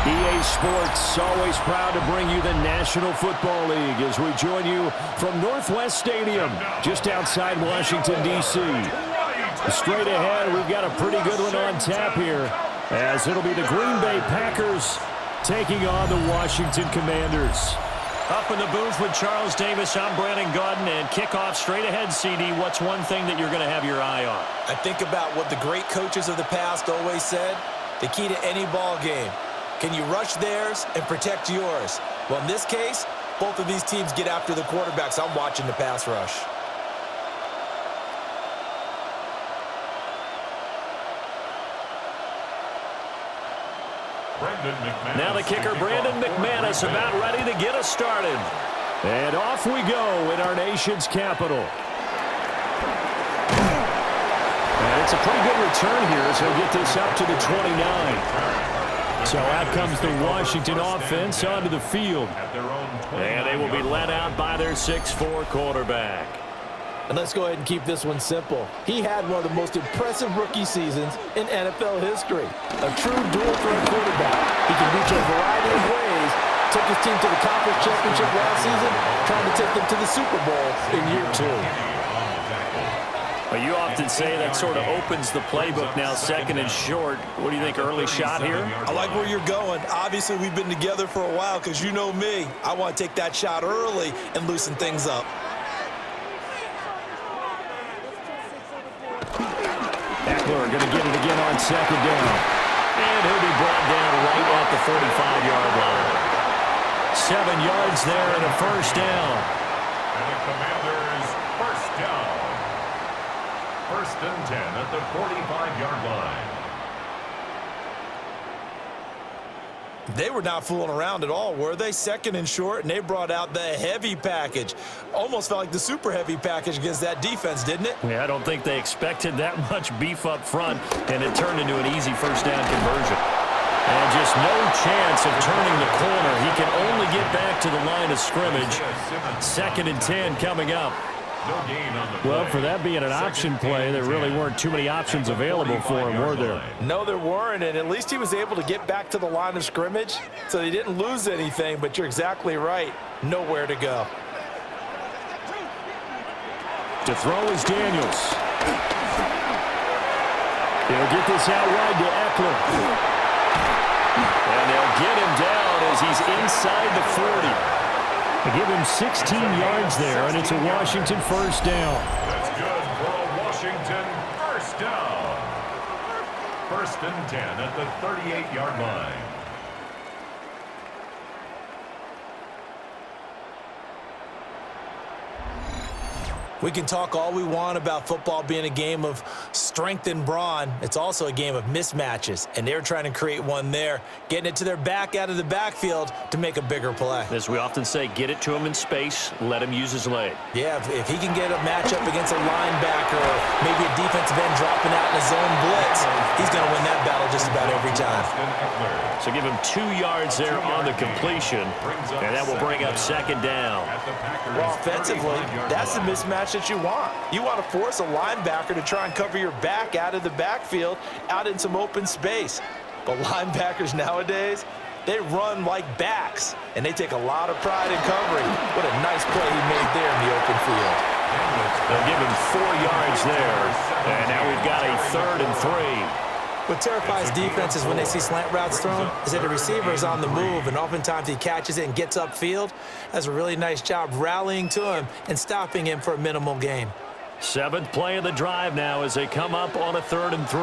EA Sports, always proud to bring you the National Football League as we join you from Northwest Stadium, just outside Washington, D.C. Straight ahead, we've got a pretty good one on tap here, as it'll be the Green Bay Packers taking on the Washington Commanders. Up in the booth with Charles Davis, I'm Brandon Gaudin, and kickoff straight ahead, CD. What's one thing that you're going to have your eye on? I think about what the great coaches of the past always said, the key to any ball game. Can you rush theirs and protect yours? Well, in this case, both of these teams get after the quarterbacks. I'm watching the pass rush. Now the kicker, Brandon McManus, about ready to get us started. And off we go in our nation's capital. And it's a pretty good return here as he'll get this up to the 29. So out comes the Washington offense onto the field. And they will be led out by their 6'4" quarterback. And let's go ahead and keep this one simple. He had one of the most impressive rookie seasons in NFL history. A true dual-threat quarterback. He can reach a variety of ways. Took his team to the conference championship last season, trying to take them to the Super Bowl in year 2. Well, you often say that sort of opens the playbook now, second and short. What do you think, early shot here? I like where you're going. Obviously, we've been together for a while because you know me. I want to take that shot early and loosen things up. Eckler going to get it again on second down. And he'll be brought down right at the 45-yard line. 7 yards there and a first down. And the Commanders first down. First and 10 at the 45-yard line. They were not fooling around at all, were they? Second and short, and they brought out the heavy package. Almost felt like the super heavy package against that defense, didn't it? Yeah, I don't think they expected that much beef up front, and it turned into an easy first down conversion. And just no chance of turning the corner. He can only get back to the line of scrimmage. Second and 10 coming up. Well, for that being an option play, there really weren't too many options available for him, were there? No, there weren't, and at least he was able to get back to the line of scrimmage, so he didn't lose anything, but you're exactly right. Nowhere to go. To throw is Daniels. He'll get this out wide to Eckler. And they'll get him down as he's inside the 40. They give him 16 yards there, and it's a Washington first down. That's good for a Washington first down. First and 10 at the 38-yard line. We can talk all we want about football being a game of strength and brawn. It's also a game of mismatches, and they're trying to create one there, getting it to their back out of the backfield to make a bigger play. As we often say, get it to him in space, let him use his leg. Yeah, if he can get a matchup against a linebacker or maybe a defensive end dropping out in a zone blitz, he's going to win that battle just about every time. So give him 2 yards there on the completion, and that will bring up second down. Well, offensively, that's the mismatch that you want. You want to force a linebacker to try and cover your back out of the backfield, out in some open space. But linebackers nowadays, they run like backs, and they take a lot of pride in covering. What a nice play he made there in the open field. They'll give him 4 yards there, and now we've got a 3rd and 3. What terrifies defenses when they see slant routes thrown is that the receiver is on the move, and oftentimes he catches it and gets upfield. Does a really nice job rallying to him and stopping him for a minimal gain. 7th play of the drive now as they come up on a 3rd and 3.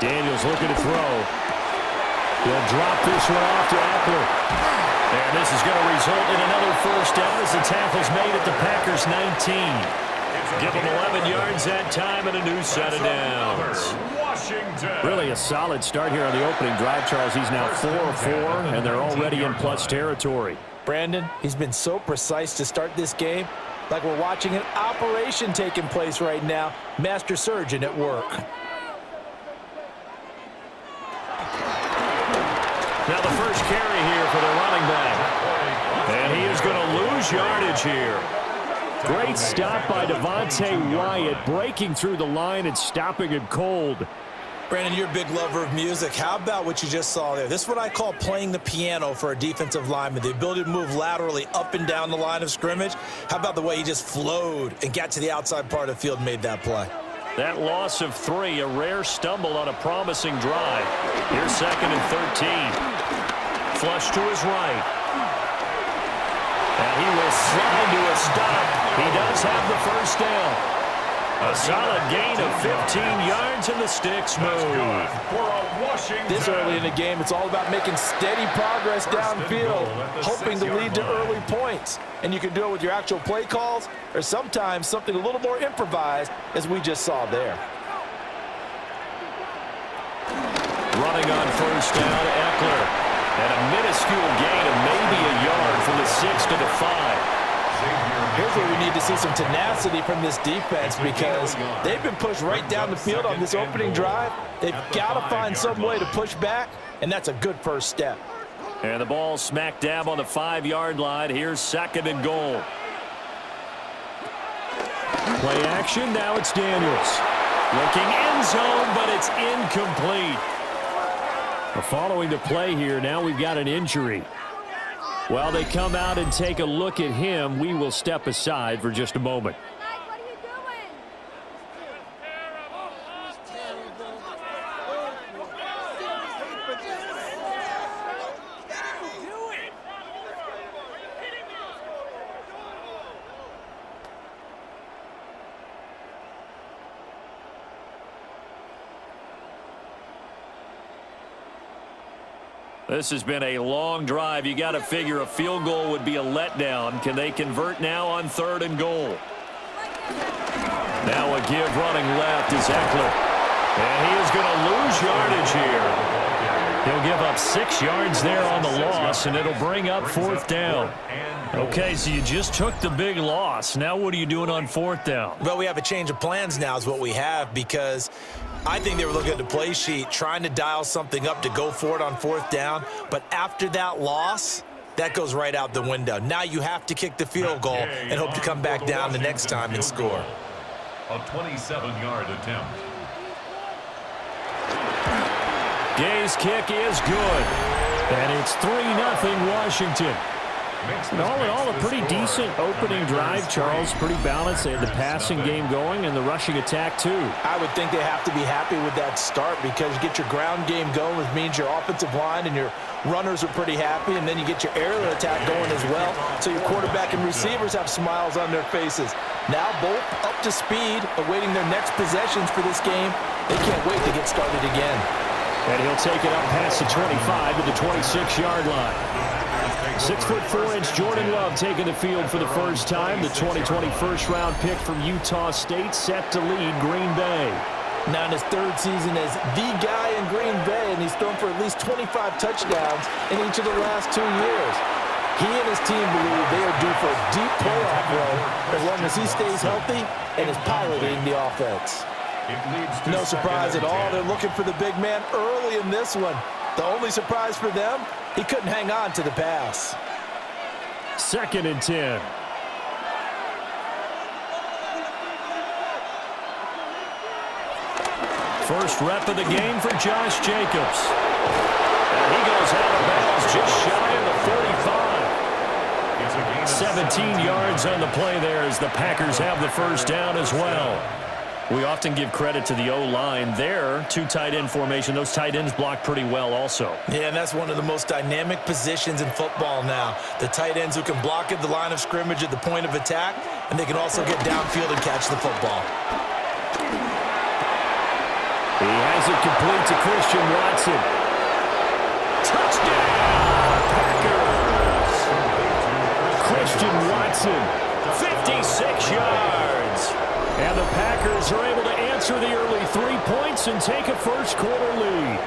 Daniels looking to throw. He'll drop this one off to Eckler. And this is going to result in another first down as the tackle's made at the Packers' 19. Give him 11 yards that time and a new set of downs. Really a solid start here on the opening drive, Charles. He's now 4 of 4, and they're already in plus territory. Brandon, he's been so precise to start this game, like we're watching an operation taking place right now. Master surgeon at work. Now the first carry here for the running back. And he is going to lose yardage here. Great stop by Devontae Wyatt, breaking through the line and stopping him cold. Brandon, you're a big lover of music. How about what you just saw there? This is what I call playing the piano for a defensive lineman, the ability to move laterally up and down the line of scrimmage. How about the way he just flowed and got to the outside part of the field and made that play? That loss of 3, a rare stumble on a promising drive. Here's 2nd and 13. Flush to his right. And he will slide to a stop. He does have the first down. A solid gain of 15 yards, and the sticks move. This early in the game, it's all about making steady progress downfield, hoping to lead to early points. And you can do it with your actual play calls or sometimes something a little more improvised, as we just saw there. Running on first down, Eckler. And a minuscule gain of maybe a yard from the 6 to the 5. Here's where we need to see some tenacity from this defense, because they've been pushed right down the field on this opening drive. They've got to find some way to push back, and that's a good first step. And the ball smack dab on the 5-yard line. Here's 2nd and goal. Play action. Now it's Daniels. Looking end zone, but it's incomplete. Following the play here, now we've got an injury. While they come out and take a look at him, we will step aside for just a moment. This has been a long drive. You got to figure a field goal would be a letdown. Can they convert now on 3rd and goal? Now a give running left is Eckler. And he is going to lose yardage here. He'll give up 6 yards there on the loss, and it'll bring up 4th down. Okay, so you just took the big loss. Now what are you doing on 4th down? Well, we have a change of plans now is what we have, because I think they were looking at the play sheet, trying to dial something up to go for it on 4th down. But after that loss, that goes right out the window. Now you have to kick the field goal and hope to come back down the next time and score. A 27-yard attempt. Gay's kick is good. And it's 3-0 Washington. And all in all, a pretty decent opening drive, Charles. Pretty balanced. They had the passing game going and the rushing attack, too. I would think they have to be happy with that start, because you get your ground game going, which means your offensive line and your runners are pretty happy, and then you get your aerial attack going as well, so your quarterback and receivers have smiles on their faces. Now both up to speed, awaiting their next possessions for this game. They can't wait to get started again. And he'll take it up past the 25 to the 26-yard line. 6'4" Jordan Love taking the field for the first time. The 2020 first-round pick from Utah State, set to lead Green Bay. Now in his 3rd season as the guy in Green Bay, and he's thrown for at least 25 touchdowns in each of the last 2 years. He and his team believe they are due for a deep playoff run as long as he stays healthy and is piloting the offense. No surprise at all. They're looking for the big man early in this one. The only surprise for them, he couldn't hang on to the pass. 2nd and 10. First rep of the game for Josh Jacobs. And he goes out of bounds just shy of the 45. 17 yards on the play there as the Packers have the first down as well. We often give credit to the O-line there. 2 tight end formation. Those tight ends block pretty well also. Yeah, and that's one of the most dynamic positions in football now. The tight ends who can block at the line of scrimmage at the point of attack, and they can also get downfield and catch the football. He has it complete to Christian Watson. Touchdown, Packers! Christian Watson, 56 yards. And the Packers are able to answer the early 3 points and take a first-quarter lead.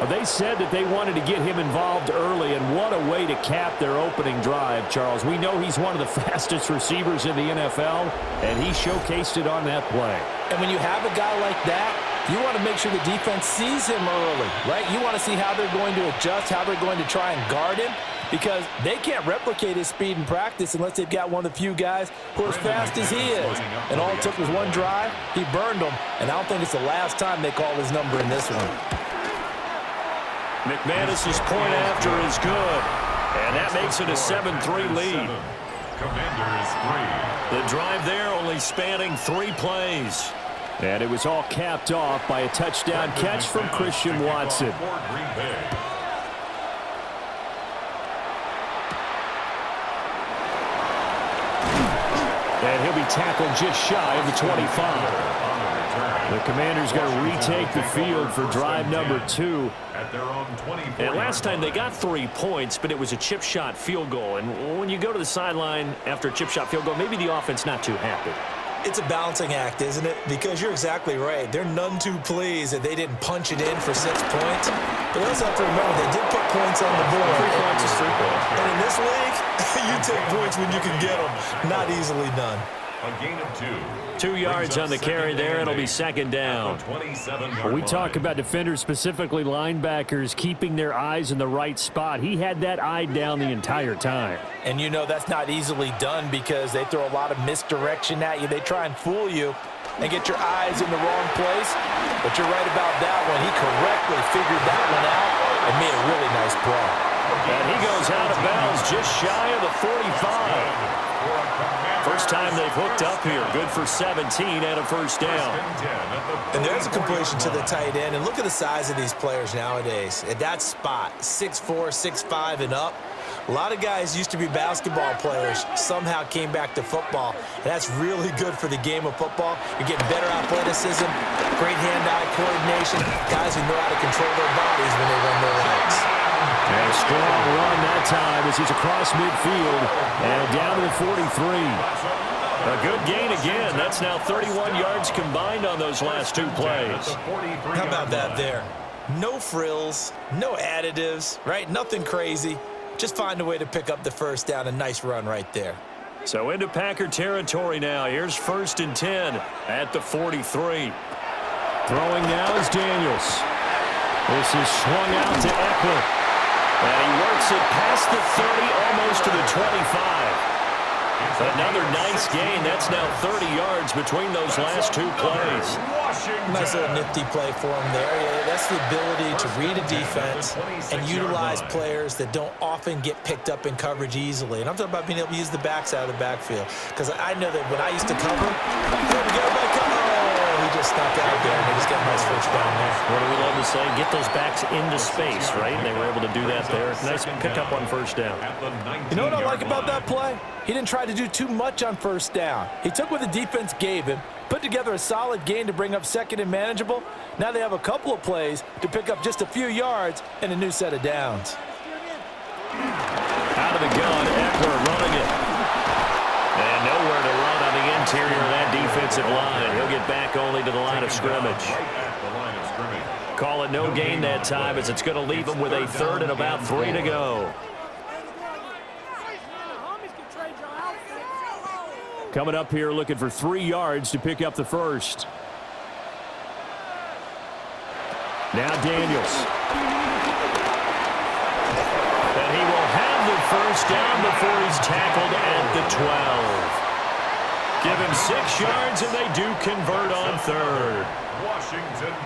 They said that they wanted to get him involved early, and what a way to cap their opening drive, Charles. We know he's one of the fastest receivers in the NFL, and he showcased it on that play. And when you have a guy like that, you want to make sure the defense sees him early, right? You want to see how they're going to adjust, how they're going to try and guard him. because they can't replicate his speed in practice unless they've got one of the few guys who are as fast as he is. And all it took was one drive. He burned them, and I don't think it's the last time they call his number in this one. McManus's point after is good, and that makes it a 7-3 lead. The drive there only spanning 3 plays. And it was all capped off by a touchdown catch from Christian Watson. And he'll be tackled just shy of the 25. The Commanders going to retake the field for drive number 2. And last time they got 3 points, but it was a chip shot field goal. And when you go to the sideline after a chip shot field goal, maybe the offense not too happy. It's a balancing act, isn't it? Because you're exactly right. They're none too pleased that they didn't punch it in for 6 points. But they also have to remember they did put points on the board. 3 points is 3 points. And in this league, you take points when you can get them. Not easily done. A gain of 2. 2 yards on the carry there. It'll be second down. We talk about defenders, specifically linebackers, keeping their eyes in the right spot. He had that eye down the entire time. And you know that's not easily done because they throw a lot of misdirection at you. They try and fool you and get your eyes in the wrong place. But you're right about that one. He correctly figured that one out and made a really nice play. And he goes out of bounds just shy of the 45. First time they've hooked up here. Good for 17 and a first down. And there's a completion to the tight end. And look at the size of these players nowadays. At that spot, 6'4", 6'5", and up. A lot of guys used to be basketball players, somehow came back to football. And that's really good for the game of football. You're getting better athleticism, great hand-eye coordination, guys who know how to control their bodies when they run their routes. And a strong run that time as he's across midfield and down to the 43. A good gain again. That's now 31 yards combined on those last 2 plays. How about that there? No frills, no additives, right? Nothing crazy. Just find a way to pick up the first down. A nice run right there. So into Packer territory now. Here's 1st and 10 at the 43. Throwing now is Daniels. This is swung out to Eckler. And he works it past the 30, almost to the 25. Another nice gain. That's now 30 yards between those last 2 plays. Nice little nifty play for him there. Yeah, that's the ability to read a defense and utilize players that don't often get picked up in coverage easily. And I'm talking about being able to use the backs out of the backfield. Because I know that when I used to cover, he just snuck out there and they just got a nice first down there. What do we love to say? Get those backs into space, right? And they were able to do that there. Nice pickup on first down. You know what I like about that play? He didn't try to do too much on first down. He took what the defense gave him, put together a solid gain to bring up second and manageable. Now they have a couple of plays to pick up just a few yards and a new set of downs. Out of the gun, Eckler running it. And nowhere to run on the interior of that defensive line. He'll get back only to the line of scrimmage. Call it no gain that time as it's going to leave him with a 3rd and about 3 to go. Coming up here looking for 3 yards to pick up the first. Now Daniels. And he will have the first down before he's tackled at the 12. Give him 6 yards, and they do convert on 3rd.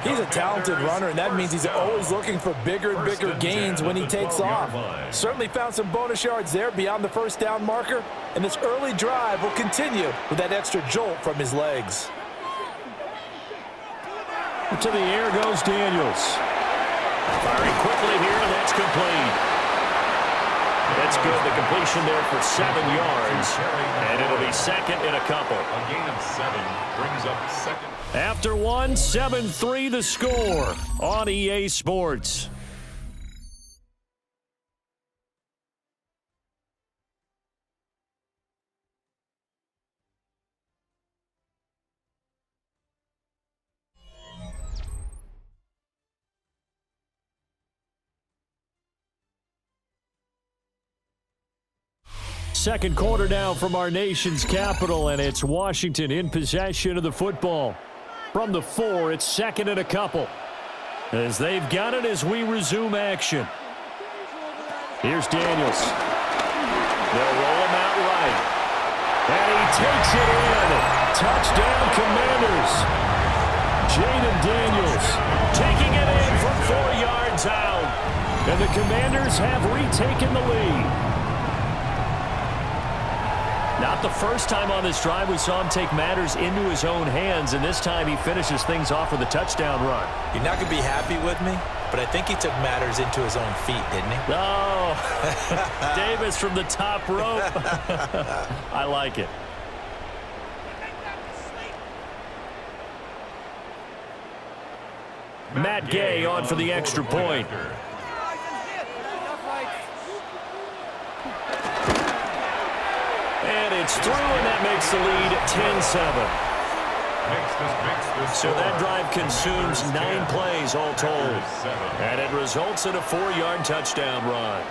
He's a talented runner, and that means he's always looking for bigger and bigger gains when he takes off. Certainly found some bonus yards there beyond the first down marker, and this early drive will continue with that extra jolt from his legs. To the air goes Daniels. Firing quickly here, and that's complete. That's good. The completion there for 7 yards. And it'll be second and a couple. A gain of 7 brings up second. After 1, 7-3 the score on EA Sports. Second quarter now from our nation's capital, and it's Washington in possession of the football. From the 4, it's second and a couple. As they've got it as we resume action. Here's Daniels. They'll roll him out right. And he takes it in. Touchdown, Commanders. Jaden Daniels taking it in from 4 yards out. And the Commanders have retaken the lead. Not the first time on this drive we saw him take matters into his own hands, and this time he finishes things off with a touchdown run. You're not going to be happy with me, but I think he took matters into his own feet, didn't he? Oh, Davis from the top rope. I like it. Matt Gay on for the extra point. And it's through, and that makes the lead 10-7. So that drive consumes 9 plays all told. And it results in a 4-yard touchdown run.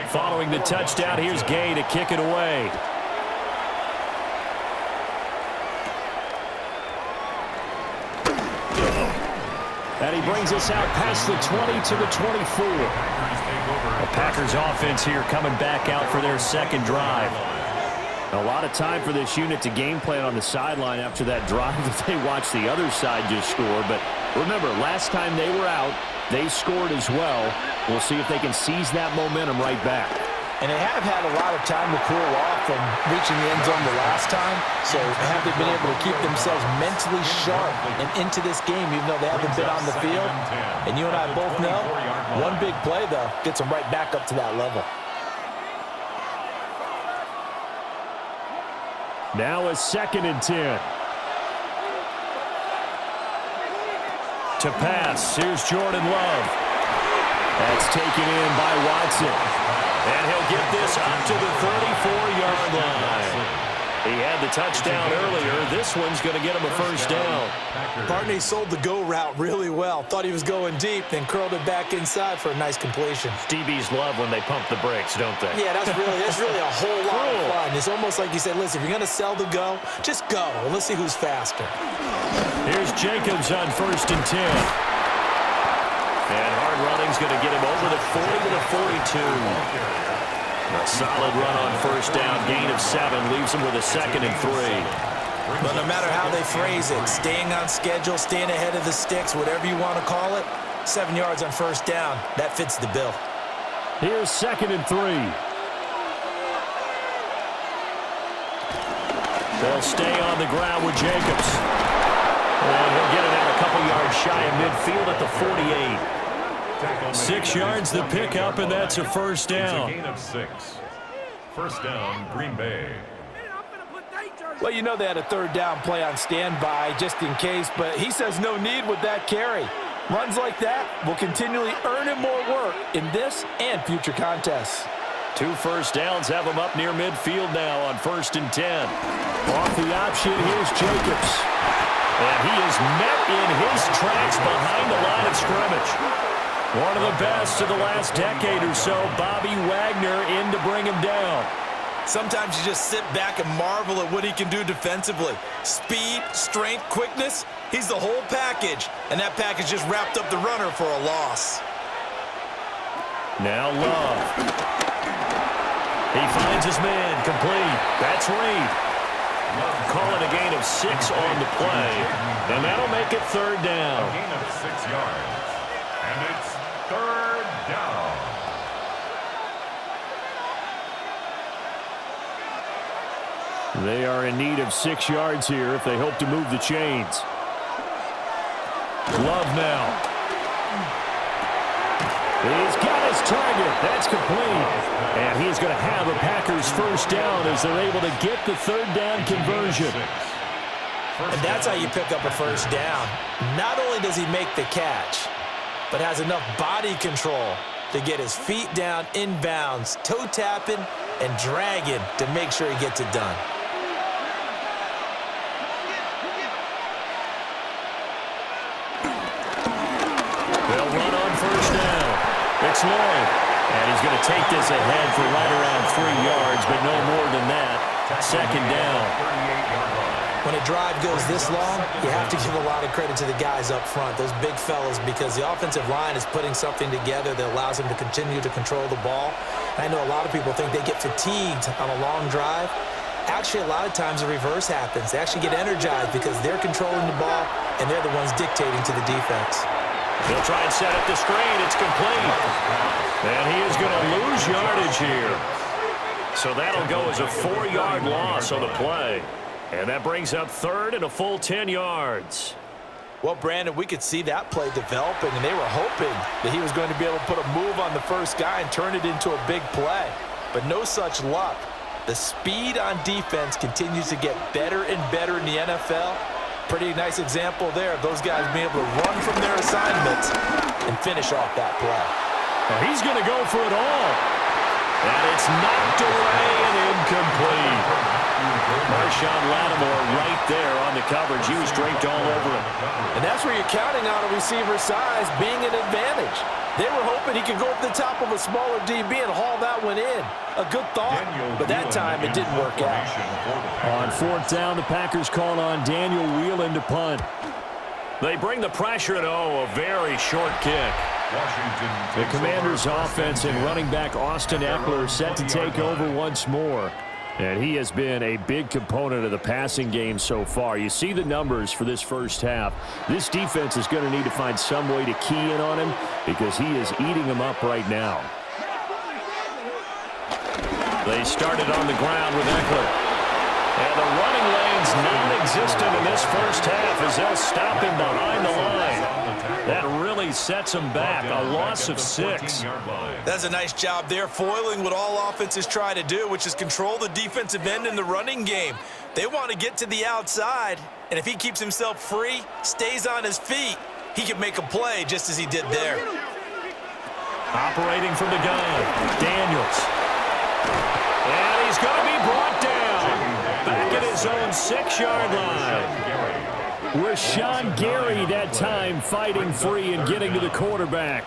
Following the touchdown, here's Gay to kick it away. And he brings us out past the 20 to the 24. The Packers offense here coming back out for their second drive. A lot of time for this unit to game plan on the sideline after that drive that they watched the other side just score. But remember, last time they were out, they scored as well. We'll see if they can seize that momentum right back. And they have had a lot of time to cool off from reaching the end zone the last time. So have they been able to keep themselves mentally sharp and into this game, even though they haven't been on the field? And you and I both know, one big play, though, gets them right back up to that level. Now a 2nd and 10. To pass, here's Jordan Love. That's taken in by Watson. And he'll get this up to the 34-yard line. He had the touchdown earlier. This one's going to get him a first down. Partney sold the go route really well. Thought he was going deep, then curled it back inside for a nice completion. DBs love when they pump the brakes, don't they? Yeah, that's really a whole lot of fun. It's almost like you said, listen, if you're going to sell the go, just go. And let's see who's faster. Here's Jacobs on 1st and 10. And hard running's going to get him over the 40 to the 42. A solid run on first down, gain of 7, leaves him with a 2nd and 3. But no matter how they phrase it, staying on schedule, staying ahead of the sticks, whatever you want to call it, 7 yards on first down, that fits the bill. Here's 2nd and 3. They'll stay on the ground with Jacobs. And he'll get it out a couple yards shy of midfield at the 48. 6 yards the pickup, and that's a first down. It's a gain of 6. First down, Green Bay. Well, you know they had a 3rd down play on standby just in case, but he says no need with that carry. Runs like that will continually earn him more work in this and future contests. 2 first downs have him up near midfield now on 1st and 10. Off the option, here's Jacobs. And he is met in his tracks behind the line of scrimmage. One of the best of the last decade or so, Bobby Wagner in to bring him down. Sometimes you just sit back and marvel at what he can do defensively. Speed, strength, quickness, he's the whole package. And that package just wrapped up the runner for a loss. Now Love. He finds his man, complete. That's Reed. Calling a gain of 6 on the play. And that'll make it 3rd down. A gain of 6 yards. And it's 3rd down. They are in need of 6 yards here if they hope to move the chains. Love now. He's got his target. That's complete. And he's going to have a Packers first down as they're able to get the 3rd down conversion. And that's how you pick up a first down. Not only does he make the catch, but has enough body control to get his feet down inbounds, toe tapping and dragging to make sure he gets it done. They'll run on first down. It's Lloyd. And he's going to take this ahead for right around 3 yards, but no more than that. 2nd down. When a drive goes this long, you have to give a lot of credit to the guys up front, those big fellas, because the offensive line is putting something together that allows them to continue to control the ball. I know a lot of people think they get fatigued on a long drive. Actually, a lot of times the reverse happens. They actually get energized because they're controlling the ball, and they're the ones dictating to the defense. He'll try and set up the screen. It's complete. And he is going to lose yardage here. So that'll go as a 4-yard loss on the play. And that brings up third and a full 10 yards. Well, Brandon, we could see that play developing, and they were hoping that he was going to be able to put a move on the first guy and turn it into a big play. But no such luck. The speed on defense continues to get better and better in the NFL. Pretty nice example there of those guys being able to run from their assignments and finish off that play. Well, he's going to go for it all. And it's knocked away and incomplete. Marshawn Lattimore right there on the coverage. He was draped all over him. And that's where you're counting on a receiver's size being an advantage. They were hoping he could go up the top of a smaller DB and haul that one in. A good thought, but that time it didn't work out. On fourth down, the Packers call on Daniel Whelan to punt. They bring the pressure at a very short kick. The Commanders' offense and running back Austin Eckler set to take over once more. And he has been a big component of the passing game so far. You see the numbers for this first half. This defense is going to need to find some way to key in on him because he is eating them up right now. They started on the ground with Eckler. And the running lane's non-existent in this first half as they'll stop him behind the line. That really sets him back. A loss of 6. That's a nice job there, foiling what all offenses try to do, which is control the defensive end in the running game. They want to get to the outside, and if he keeps himself free, stays on his feet, he can make a play just as he did there. Operating from the gun, Daniels. And he's going to be brought down. Back at his own 6-yard line. Rashawn Gary that time fighting free and getting to the quarterback.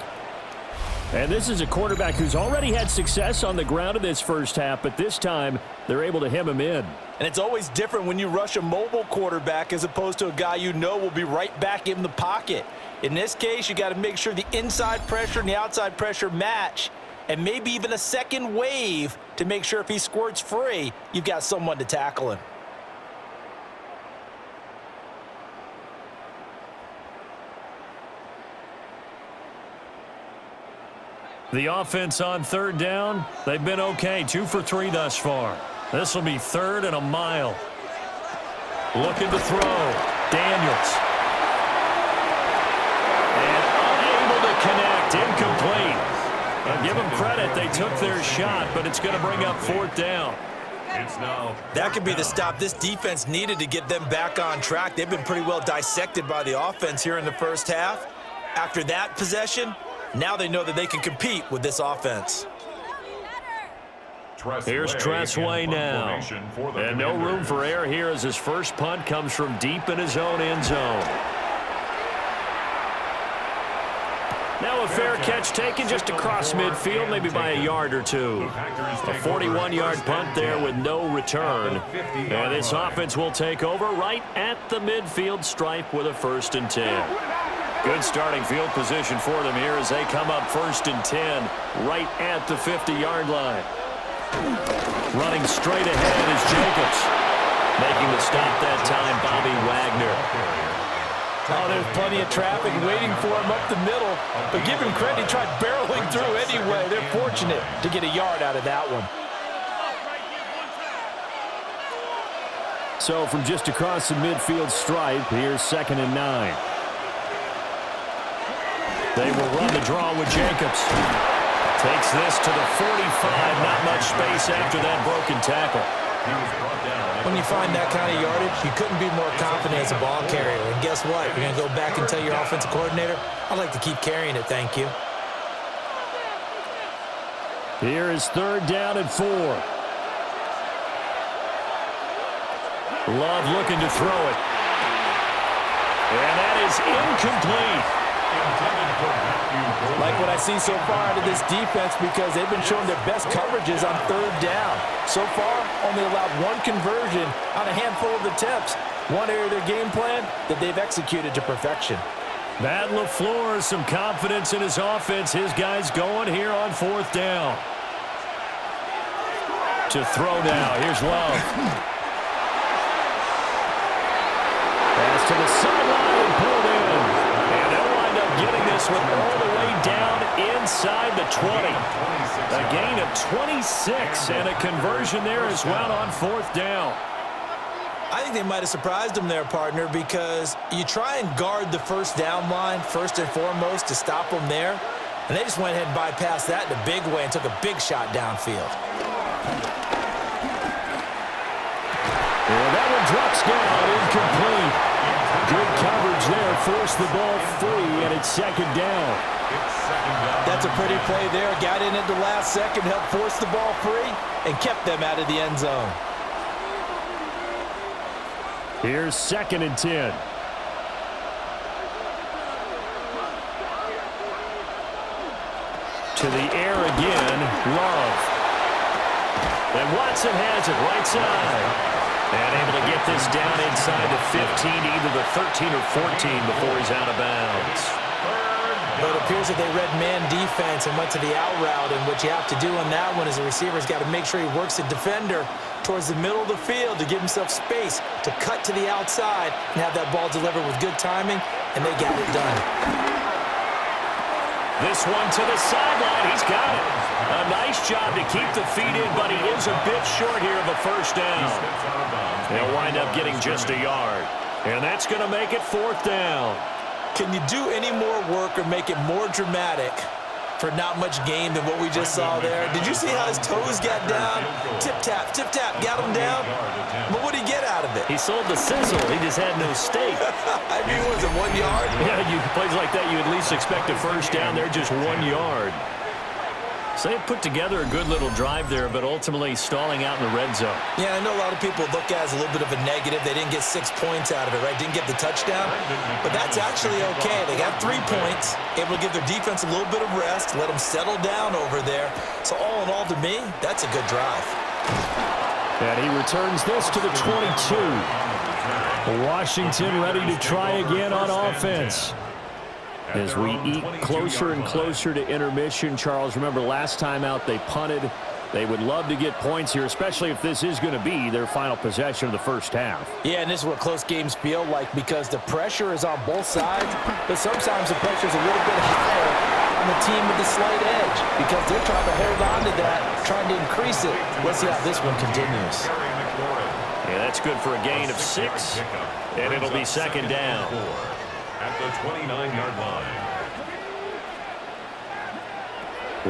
And this is a quarterback who's already had success on the ground in this first half, but this time they're able to hem him in. And it's always different when you rush a mobile quarterback as opposed to a guy you know will be right back in the pocket. In this case, you got to make sure the inside pressure and the outside pressure match, and maybe even a second wave to make sure if he squirts free, you've got someone to tackle him. The offense on third down, they've been okay. 2 for 3 thus far. This will be third and a mile. Looking to throw. Daniels. And unable to connect. Incomplete. I'll give them credit. They took their shot, but it's going to bring up fourth down. That could be the stop this defense needed to get them back on track. They've been pretty well dissected by the offense here in the first half. After that possession, now they know that they can compete with this offense. Here's Tressway now. And no room for error here as his first punt comes from deep in his own end zone. Now a fair catch taken just across midfield, maybe by a yard or two. A 41-yard punt there with no return. And this offense will take over right at the midfield stripe with a 1st and 10. Good starting field position for them here as they come up 1st and 10 right at the 50-yard line. Running straight ahead is Jacobs. Making the stop that time, Bobby Wagner. Oh, there's plenty of traffic waiting for him up the middle. But give him credit, he tried barreling through anyway. They're fortunate to get a yard out of that one. So from just across the midfield stripe, here's 2nd and 9. They will run the draw with Jacobs. Takes this to the 45. Not much space after that broken tackle. When you find that kind of yardage, you couldn't be more confident as a ball carrier. And guess what? You're going to go back and tell your offensive coordinator, I'd like to keep carrying it, thank you. Here is 3rd down and 4. Love looking to throw it. And that is incomplete. Like what I see so far out of this defense because they've been showing their best coverages on 3rd down. So far, only allowed 1 conversion on a handful of attempts. One area of their game plan that they've executed to perfection. Matt LaFleur, some confidence in his offense. His guys going here on 4th down. To throw now. Here's Love. Pass to the sideline, pulled in. And they'll wind up getting this one all the way down inside the 20. A gain of 26 and a conversion there as well on 4th down. I think they might have surprised him there, partner, because you try and guard the first down line first and foremost to stop them there, and they just went ahead and bypassed that in a big way and took a big shot downfield. And that one drops down, incomplete. Good coverage there, forced the ball free, and it's 2nd down. That's a pretty play there. Got in at the last second, helped force the ball free, and kept them out of the end zone. Here's 2nd and 10. To the air again, Love. And Watson has it right side. And able to get this down inside the 15, either the 13 or 14 before he's out of bounds. But it appears that they read man defense and went to the out route, and what you have to do on that one is the receiver's got to make sure he works the defender towards the middle of the field to give himself space to cut to the outside and have that ball delivered with good timing, and they got it done. This one to the sideline. He's got it. A nice job to keep the feet in, but he is a bit short here of a first down. They'll wind up getting just a yard. And that's going to make it 4th down. Can you do any more work or make it more dramatic for not much gain than what we just saw there? Did you see how his toes got down? Tip-tap, got him down. But what did he get out of it? He sold the sizzle. He just had no steak. I mean, was it 1 yard? Yeah, plays like that, you at least expect a first down there, just 1 yard. So they put together a good little drive there, but ultimately stalling out in the red zone. Yeah, I know a lot of people look at it as a little bit of a negative. They didn't get 6 points out of it, right? Didn't get the touchdown. But that's actually okay. They got 3 points, able to give their defense a little bit of rest, let them settle down over there. So all in all, to me, that's a good drive. And he returns this to the 22. Washington ready to try again on offense. As we eat closer and closer to intermission, Charles, remember last time out they punted. They would love to get points here, especially if this is going to be their final possession of the first half. Yeah, and this is what close games feel like because the pressure is on both sides, but sometimes the pressure is a little bit higher on the team with the slight edge because they're trying to hold on to that, trying to increase it. Let's see how this one continues. Yeah, that's good for a gain of 6, and it'll be 2nd down. At the 29-yard line.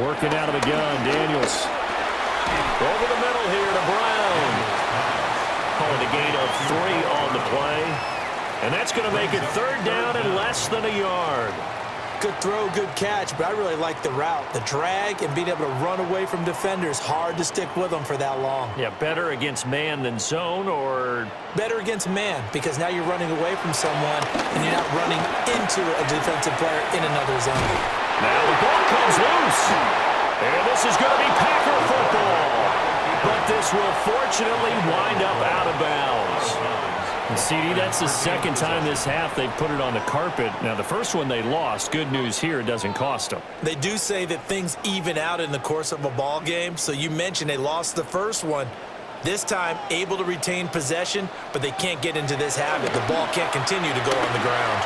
Working out of the gun, Daniels. Over the middle here to Brown. Calling a gain of 3 on the play. And that's going to make it 3rd down and less than a yard. Good throw, good catch, but I really like the route. The drag and being able to run away from defenders, hard to stick with them for that long. Yeah, better against man than zone, or? Better against man, because now you're running away from someone and you're not running into a defensive player in another zone. Now the ball comes loose. And this is going to be Packer football. But this will fortunately wind up out of bounds. And CD, that's the 2nd time this half they've put it on the carpet. Now, the first one they lost. Good news here, it doesn't cost them. They do say that things even out in the course of a ball game. So you mentioned they lost the first one. This time, able to retain possession, but they can't get into this habit. The ball can't continue to go on the ground.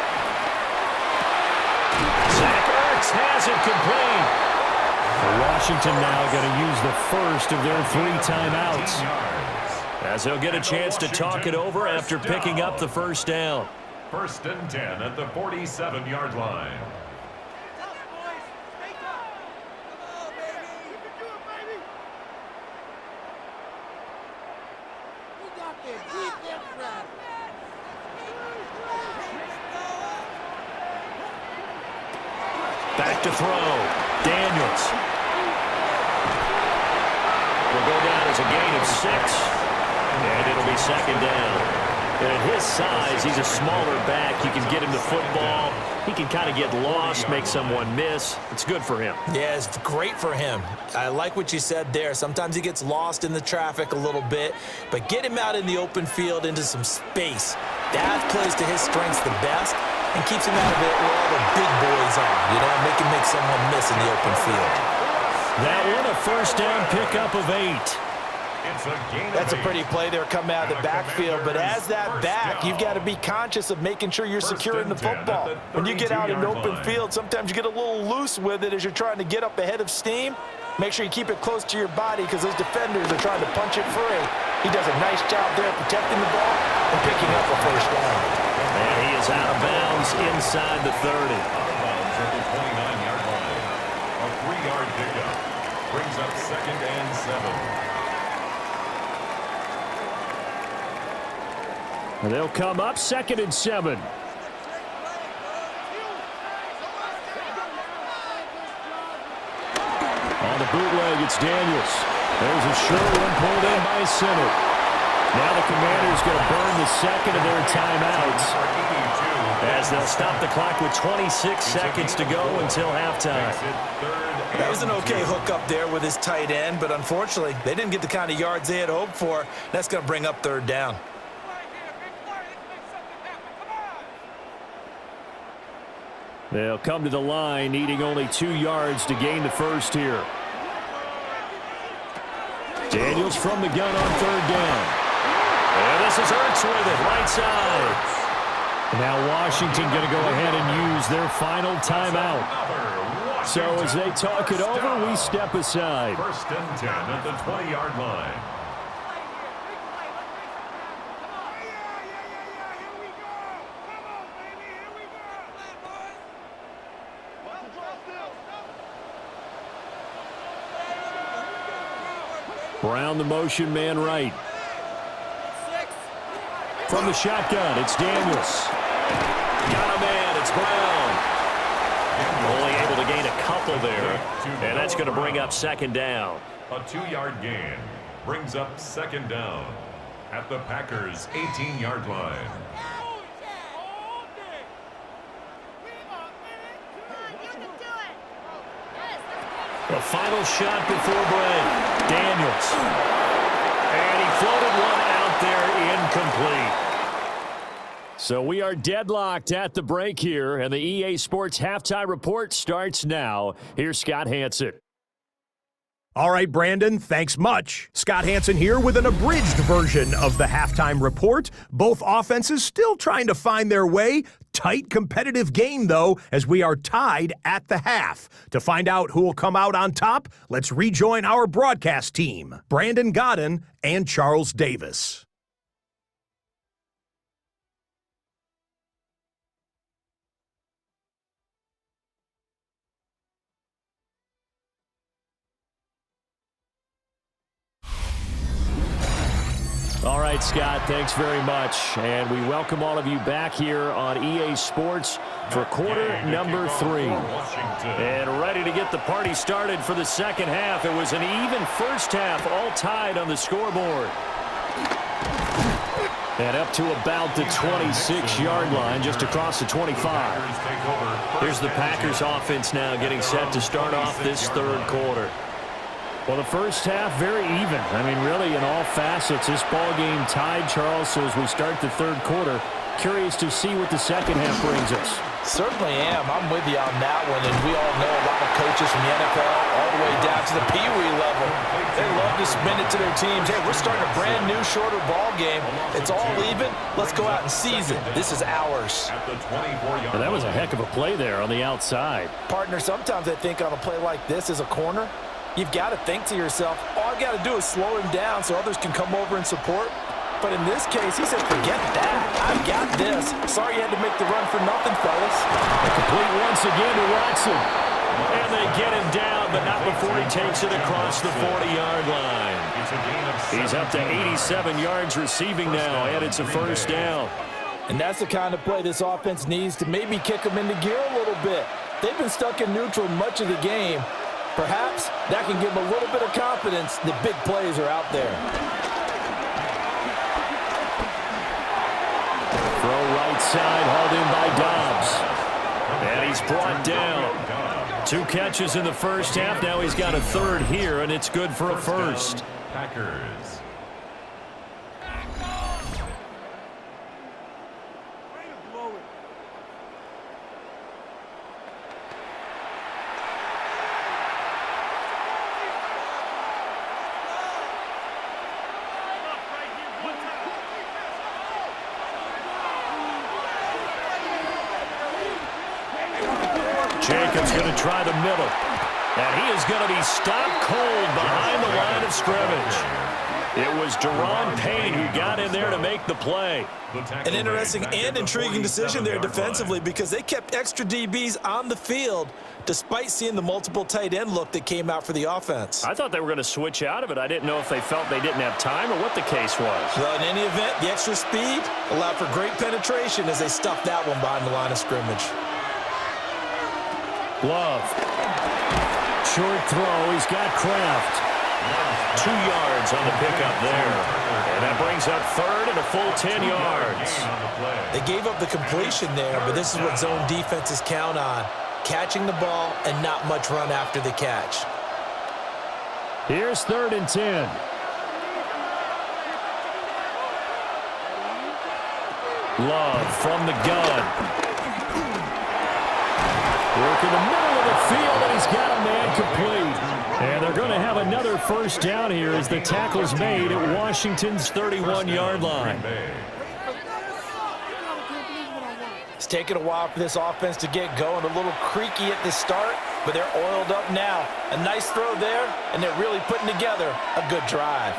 Zach Ertz has it complete. Washington now going to use the first of their 3 timeouts. As they'll get a chance to talk it over after picking up the first down. 1st and 10 at the 47-yard line. Back to throw. Daniels. Will go down as a gain of 6. And it'll be 2nd down. And at his size, he's a smaller back. You can get him the football. He can kind of get lost, make someone miss. It's good for him. Yeah, it's great for him. I like what you said there. Sometimes he gets lost in the traffic a little bit, but get him out in the open field into some space. That plays to his strengths the best and keeps him out of it where all the big boys are, make someone miss in the open field. That one a first down pickup of 8. That's a pretty play there coming out of the backfield, but as that back, you've got to be conscious of making sure you're securing the football. When you get out in open field, sometimes you get a little loose with it as you're trying to get up ahead of steam. Make sure you keep it close to your body because those defenders are trying to punch it free. He does a nice job there protecting the ball and picking up a first down. And he is out of bounds inside the 30. Out of bounds at the 29-yard line. A 3-yard pickup brings up 2nd and 7. And they'll come up 2nd and 7. On the bootleg, it's Daniels. There's a short one pulled in by center. Now the Commanders going to burn the second of their timeouts as they'll stop the clock with 26 seconds to go until halftime. That was an okay hook up there with his tight end, but unfortunately, they didn't get the kind of yards they had hoped for. That's going to bring up 3rd down. They'll come to the line, needing only 2 yards to gain the first here. Daniels from the gun on 3rd down. And this is Ertz with it, right side. Now Washington going to go ahead and use their final timeout. So as they talk it over, we step aside. 1st and 10 at the 20-yard line. Brown the motion man right. From the shotgun, it's Daniels. Got a man, it's Brown. Only able to gain a couple there, and that's going to bring up 2nd down. A 2-yard gain brings up 2nd down at the Packers' 18-yard line. The final shot before break. Daniels. And he floated one out there incomplete. So we are deadlocked at the break here, and the EA Sports Halftime Report starts now. Here's Scott Hansen. All right, Brandon, thanks much. Scott Hansen here with an abridged version of the halftime report. Both offenses still trying to find their way. Tight, competitive game, though, as we are tied at the half. To find out who will come out on top, let's rejoin our broadcast team, Brandon Godden and Charles Davis. All right, Scott, thanks very much. And we welcome all of you back here on EA Sports for quarter number 3. And ready to get the party started for the second half. It was an even first half, all tied on the scoreboard. And up to about the 26-yard line, just across the 25. Here's the Packers offense now getting set to start off this third quarter. Well, the first half, very even. I mean, really, in all facets, this ball game tied, Charles. So as we start the third quarter, curious to see what the second half brings us. Certainly am. I'm with you on that one. And we all know a lot of coaches from the NFL all the way down to the Pee-wee level. They love to spin it to their teams. Hey, we're starting a brand new, shorter ball game. It's all even. Let's go out and seize it. This is ours. Well, that was a heck of a play there on the outside. Partner, sometimes I think on a play like this as a corner, you've got to think to yourself, all I've got to do is slow him down so others can come over and support. But in this case, he said, forget that. I've got this. Sorry you had to make the run for nothing, fellas. Complete once again to Watson. And they get him down, but not before he takes it across the 40-yard line. He's up to 87 yards receiving now, and it's a first down. And that's the kind of play this offense needs to maybe kick them into gear a little bit. They've been stuck in neutral much of the game. Perhaps that can give them a little bit of confidence that big plays are out there. Throw right side, hauled in by Dobbs. And he's brought down. 2 catches in the first half. Now he's got a third here, and it's good for a first. Packers. Jacobs going to try the middle. And he is going to be stopped cold behind the line of scrimmage. It was Daron Payne who got in there to make the play. An interesting and intriguing decision there defensively because they kept extra DBs on the field despite seeing the multiple tight end look that came out for the offense. I thought they were going to switch out of it. I didn't know if they felt they didn't have time or what the case was. Well, in any event, the extra speed allowed for great penetration as they stuffed that one behind the line of scrimmage. Love. Short throw. He's got Kraft. 2 yards on the pickup there. And that brings up third and a full 10 yards. They gave up the completion there, but this is what zone defenses count on. Catching the ball and not much run after the catch. Here's 3rd and 10. Love from the gun. Work in the middle of the field, and he's got a man complete. And they're going to have another first down here as the tackle's made at Washington's 31-yard line. It's taken a while for this offense to get going. A little creaky at the start, but they're oiled up now. A nice throw there, and they're really putting together a good drive.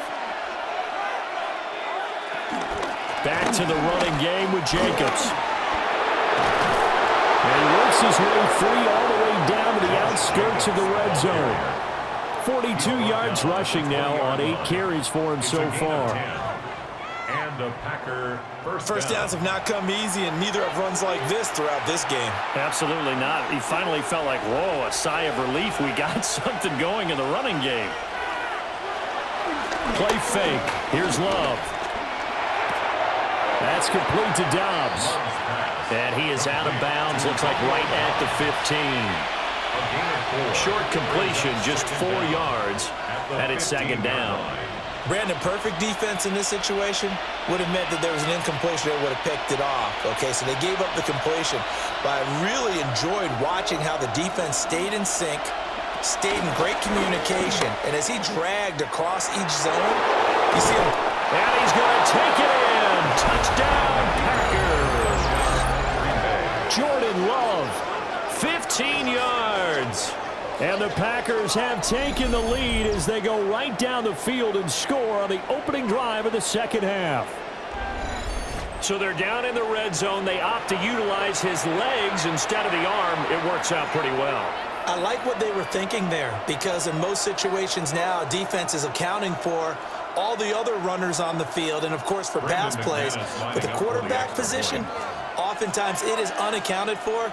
Back to the running game with Jacobs. And he works his way free all the way down to the outskirts of the red zone. 42 yards rushing now on 8 carries for him so far. And the Packer First downs have not come easy, and neither have runs like this throughout this game. Absolutely not. He finally felt like, whoa, a sigh of relief. We got something going in the running game. Play fake. Here's Love. That's complete to Dobbs. And he is out of bounds. Looks like right at the 15. Short completion, just 4 yards, and it's 2nd down. Brandon, perfect defense in this situation would have meant that there was an incompletion that would have picked it off. Okay, so they gave up the completion, but I really enjoyed watching how the defense stayed in sync, stayed in great communication, and as he dragged across each zone, you see him. And he's going to take it in. Touchdown, Packers. Jordan Love. 15 yards. And the Packers have taken the lead as they go right down the field and score on the opening drive of the second half. So they're down in the red zone. They opt to utilize his legs instead of the arm. It works out pretty well. I like what they were thinking there because in most situations now, defense is accounting for all the other runners on the field and, of course, for pass plays. But the quarterback position, oftentimes it is unaccounted for.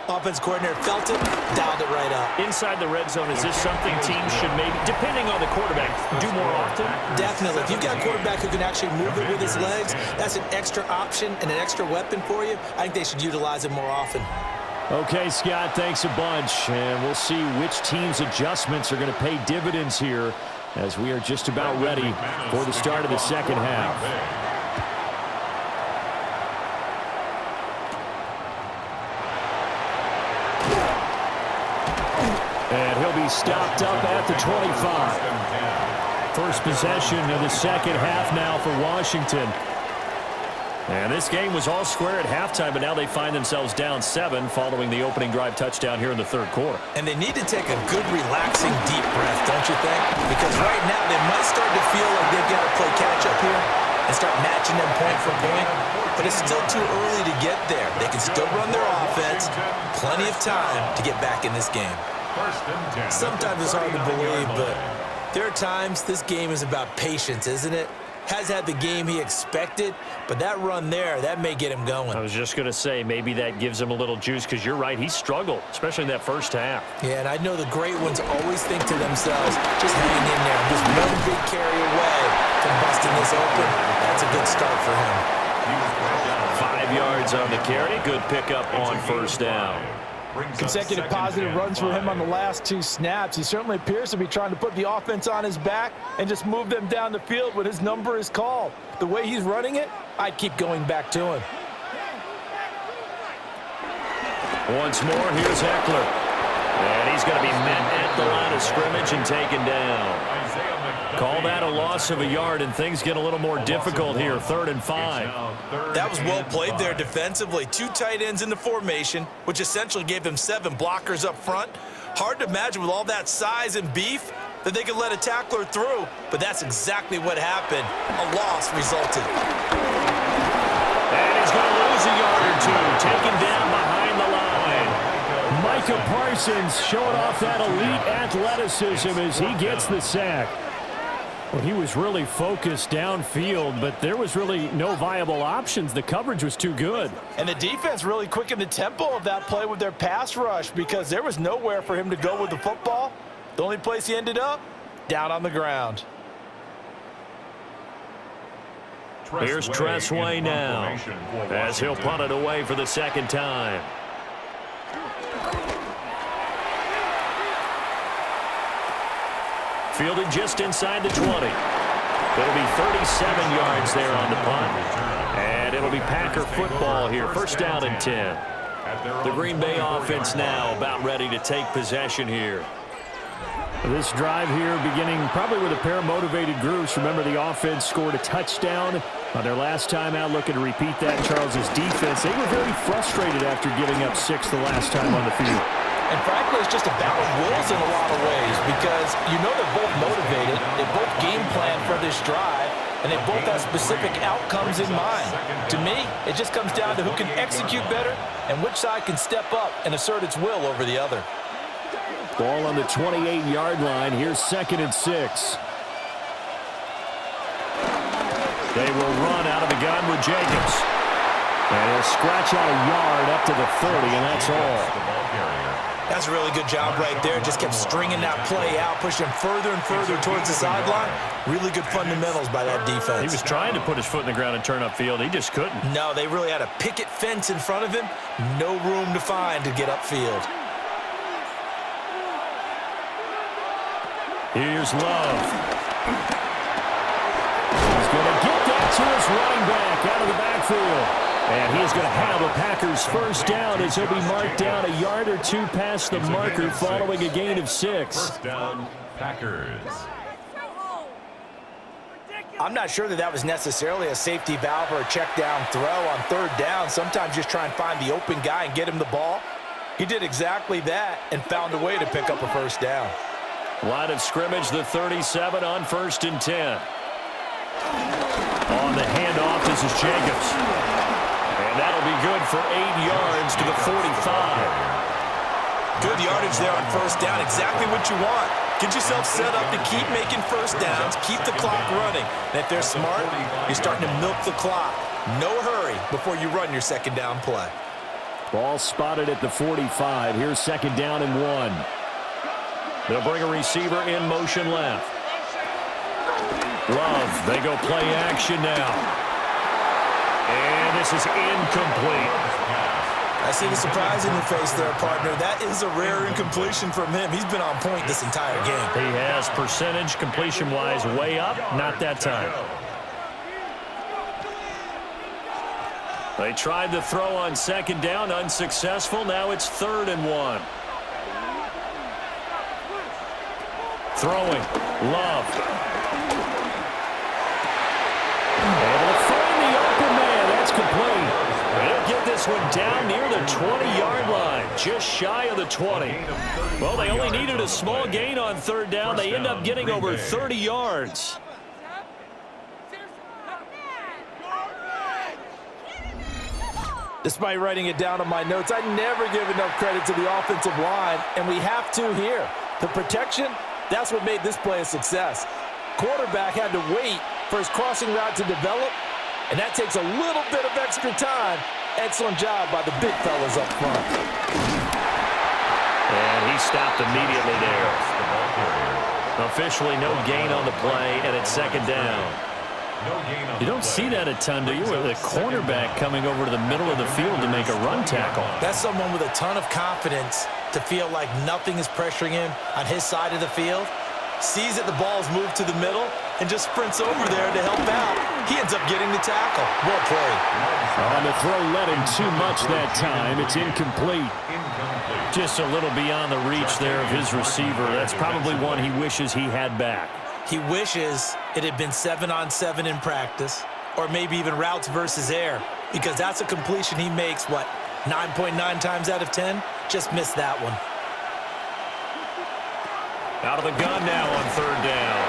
Offense coordinator felt it, dialed it right up. Inside the red zone, is this something teams should maybe, depending on the quarterback, do more often? Definitely. If you've got a quarterback who can actually move it with his legs, that's an extra option and an extra weapon for you. I think they should utilize it more often. Okay, Scott, thanks a bunch. And we'll see which team's adjustments are going to pay dividends here as we are just about ready for the start of the second half. And he'll be stopped up at the 25. First possession of the second half now for Washington. And this game was all square at halftime, but now they find themselves down 7 following the opening drive touchdown here in the third quarter. And they need to take a good, relaxing, deep breath, don't you think? Because right now they might start to feel like they've got to play catch-up here and start matching them point for point. But it's still too early to get there. They can still run their offense. Plenty of time to get back in this game. Sometimes it's hard to believe, but there are times this game is about patience, isn't it? Has had the game he expected, but that run there, that may get him going. I was just going to say, maybe that gives him a little juice, because you're right, he struggled, especially in that first half. Yeah, and I know the great ones always think to themselves, just hang in there. Just one big carry away from busting this open. That's a good start for him. 5 yards on the carry. Good pickup on first down. Consecutive positive runs for him on the last 2 snaps. He certainly appears to be trying to put the offense on his back and just move them down the field when his number is called. The way he's running it, I'd keep going back to him. Once more, here's Eckler. And he's going to be met at the line of scrimmage and taken down. Call that a loss loss of a yard, and things get a little more difficult here. 3rd and 5. That was well played there defensively. 2 tight ends in the formation, which essentially gave them 7 blockers up front. Hard to imagine with all that size and beef that they could let a tackler through, but that's exactly what happened. A loss resulted. And he's going to lose a yard or 2, taken down behind the line. Micah Parsons showing off that elite athleticism as he gets the sack. Well, he was really focused downfield, but there was really no viable options. The coverage was too good. And the defense really quickened the tempo of that play with their pass rush because there was nowhere for him to go with the football. The only place he ended up, down on the ground. Here's Tressway now as he'll punt it away for the 2nd time. Fielded just inside the 20. It'll be 37 yards there on the punt. And it'll be Packer football here. 1st down and 10. The Green Bay offense now about ready to take possession here. This drive here beginning probably with a pair of motivated groups. Remember, the offense scored a touchdown on their last time out. Looking to repeat that. Charles's defense, they were very frustrated after giving up 6 the last time on the field. And frankly, it's just a battle of wills in a lot of ways because you know they're both motivated. They both game plan for this drive, and they both have specific outcomes in mind. To me, it just comes down to who can execute better and which side can step up and assert its will over the other. Ball on the 28-yard line. Here's 2nd and 6. They will run out of the gun with Jacobs. And he'll scratch out a yard up to the 30, and that's all. That's a really good job right there. Just kept stringing that play out, pushing further and further towards the sideline. Really good fundamentals by that defense. He was trying to put his foot in the ground and turn upfield. He just couldn't. No, they really had a picket fence in front of him. No room to find to get upfield. Here's Love. He's going to get that to his running back out of the backfield. And he's going to have a Packers 1st down as he'll be marked down a yard or 2 past the marker following a gain of 6. 1st down, Packers. I'm not sure that was necessarily a safety valve or a check down throw on 3rd down. Sometimes just try and find the open guy and get him the ball. He did exactly that and found a way to pick up a 1st down. Line of scrimmage, the 37 on 1st and 10. On the handoff, this is Jacobs. And that'll be good for 8 yards to the 45. Good yardage there on 1st down. Exactly what you want. Get yourself set up to keep making 1st downs, keep the clock running. And if they're smart, you're starting to milk the clock. No hurry before you run your 2nd down play. Ball spotted at the 45. Here's 2nd down and 1. They'll bring a receiver in motion left. Love, they go play action now. And this is incomplete. I see the surprise in your face there, partner. That is a rare incompletion from him. He's been on point this entire game. He has percentage completion-wise way up, not that time. They tried the throw on 2nd down, unsuccessful. Now it's 3rd and 1. Throwing, Love. Able to find the open man. That's complete. They'll get this one down near the 20-yard line, just shy of the 20. Well, they only needed a small gain on 3rd down. They end up getting over 30 yards. Despite writing it down on my notes, I never give enough credit to the offensive line, and we have to here. The protection, that's what made this play a success. Quarterback had to wait for his crossing route to develop, and that takes a little bit of extra time. Excellent job by the big fellas up front. And he stopped immediately there. Officially no gain on the play, and it's 2nd down. You don't see that a ton, do you? With a cornerback coming over to the middle of the field to make a run tackle. That's someone with a ton of confidence to feel like nothing is pressuring him on his side of the field. Sees that the ball's moved to the middle and just sprints over there to help out. He ends up getting the tackle. Well played. On the throw, led him too much that time. It's incomplete. Just a little beyond the reach there of his receiver. That's probably one he wishes he had back. He wishes it had been 7-on-7 in practice, or maybe even routes versus air, because that's a completion he makes, 9.9 times out of 10? Just missed that one. Out of the gun now on third down.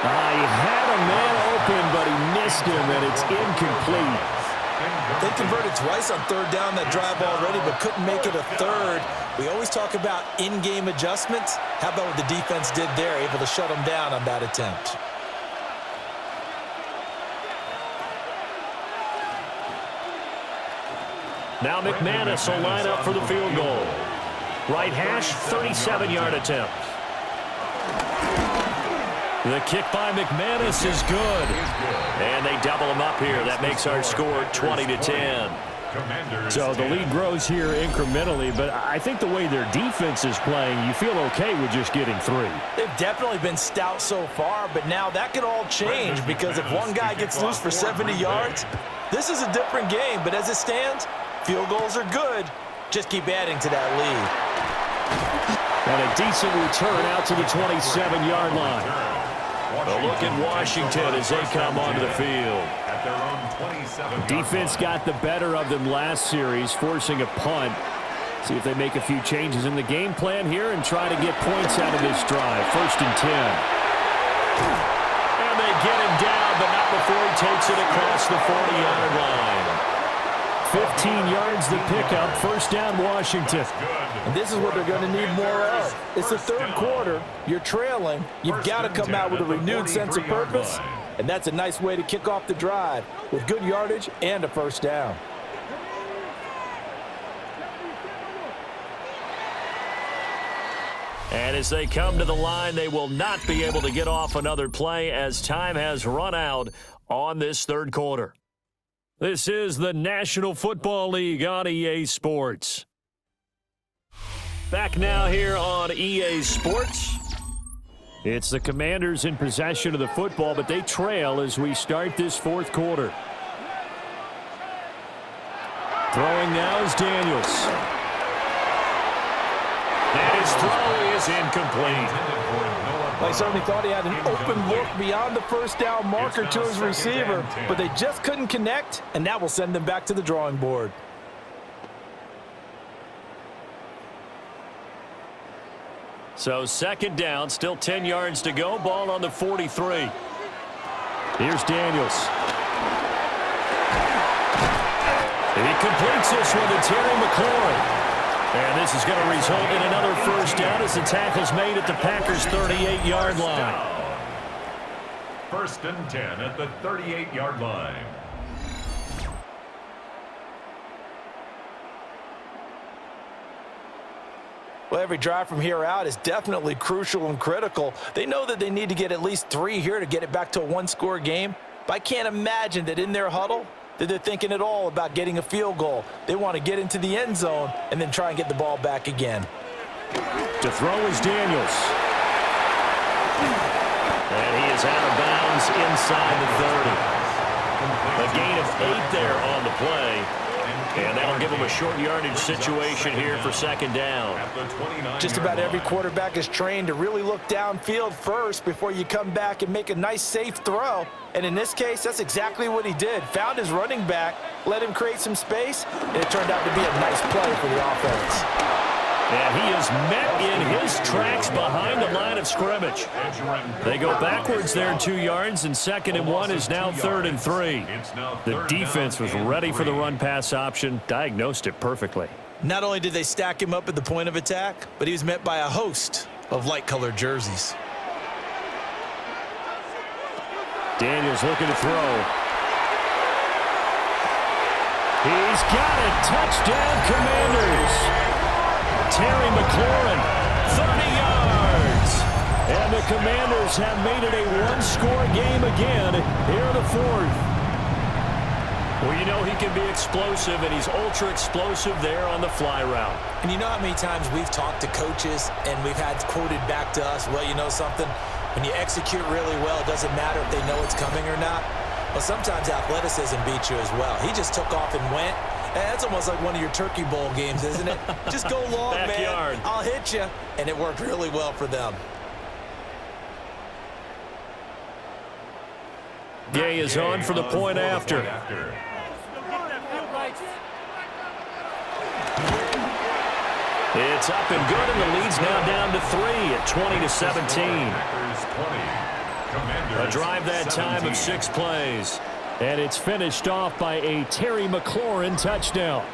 He had a man open, but he missed him, and it's incomplete. They converted twice on third down that drive already, but couldn't make it a third. We always talk about in-game adjustments. How about what the defense did there, able to shut them down on that attempt? Now McManus will line up for the field goal. Right hash, 37-yard attempt. The kick by McManus is good. And they double him up here. That makes our score 20-10. So the lead grows here incrementally, but I think the way their defense is playing, you feel okay with just getting 3. They've definitely been stout so far, but now that could all change because if one guy gets loose for 70 yards, this is a different game. But as it stands, field goals are good. Just keep adding to that lead. And a decent return out to the 27-yard line. A look at Washington as they come onto the field. Defense got the better of them last series, forcing a punt. See if they make a few changes in the game plan here and try to get points out of this drive. 1st and 10. And they get him down, but not before he takes it across the 40-yard line. 15 yards the pickup. 1st down, Washington. And this is what they're going to need more of. It's the third quarter. You're trailing. You've got to come out with a renewed sense of purpose. And that's a nice way to kick off the drive with good yardage and a 1st down. And as they come to the line, they will not be able to get off another play as time has run out on this third quarter. This is the National Football League on EA Sports. Back now here on EA Sports. It's the Commanders in possession of the football, but they trail as we start this 4th quarter. Throwing now is Daniels. And his throw is incomplete. I certainly thought he had an open look beyond the 1st down marker to his receiver, but they just couldn't connect, and that will send them back to the drawing board. So 2nd down, still 10 yards to go. Ball on the 43. Here's Daniels. And he completes this one to Terry McLaurin. And this is going to result in another 1st down as the tackle's made at the Packers' 38-yard line. 1st and 10 at the 38-yard line. Well, every drive from here out is definitely crucial and critical. They know that they need to get at least 3 here to get it back to a 1-score game. But I can't imagine that in their huddle that they're thinking at all about getting a field goal. They want to get into the end zone and then try and get the ball back again. To throw is Daniels. And he is out of bounds inside the 30. A gain of 8 there on the play. And that'll give them a short yardage situation here for 2nd down. Just about every quarterback is trained to really look downfield first before you come back and make a nice, safe throw. And in this case, that's exactly what he did. Found his running back, let him create some space, and it turned out to be a nice play for the offense. And he is met in his tracks behind the line of scrimmage. They go backwards there 2 yards, and 2nd and 1 is now 3rd and 3. The defense was ready for the run-pass option, diagnosed it perfectly. Not only did they stack him up at the point of attack, but he was met by a host of light-colored jerseys. Daniels looking to throw. He's got it. Touchdown, Commanders. Terry McLaurin, 30 yards. And the Commanders have made it a 1-score game again here in the 4th. Well, you know he can be explosive, and he's ultra-explosive there on the fly route. And you know how many times we've talked to coaches and we've had quoted back to us, well, you know something? When you execute really well, it doesn't matter if they know it's coming or not. Well, sometimes athleticism beats you as well. He just took off and went. That's almost like one of your Turkey Bowl games, isn't it? Just go long, Backyard. man. I'll hit you. And it worked really well for them. Gay is on for the point after. It's up and good, and the lead's now down to 3 at 20-17. A drive that time of 6 plays. And it's finished off by a Terry McLaurin touchdown.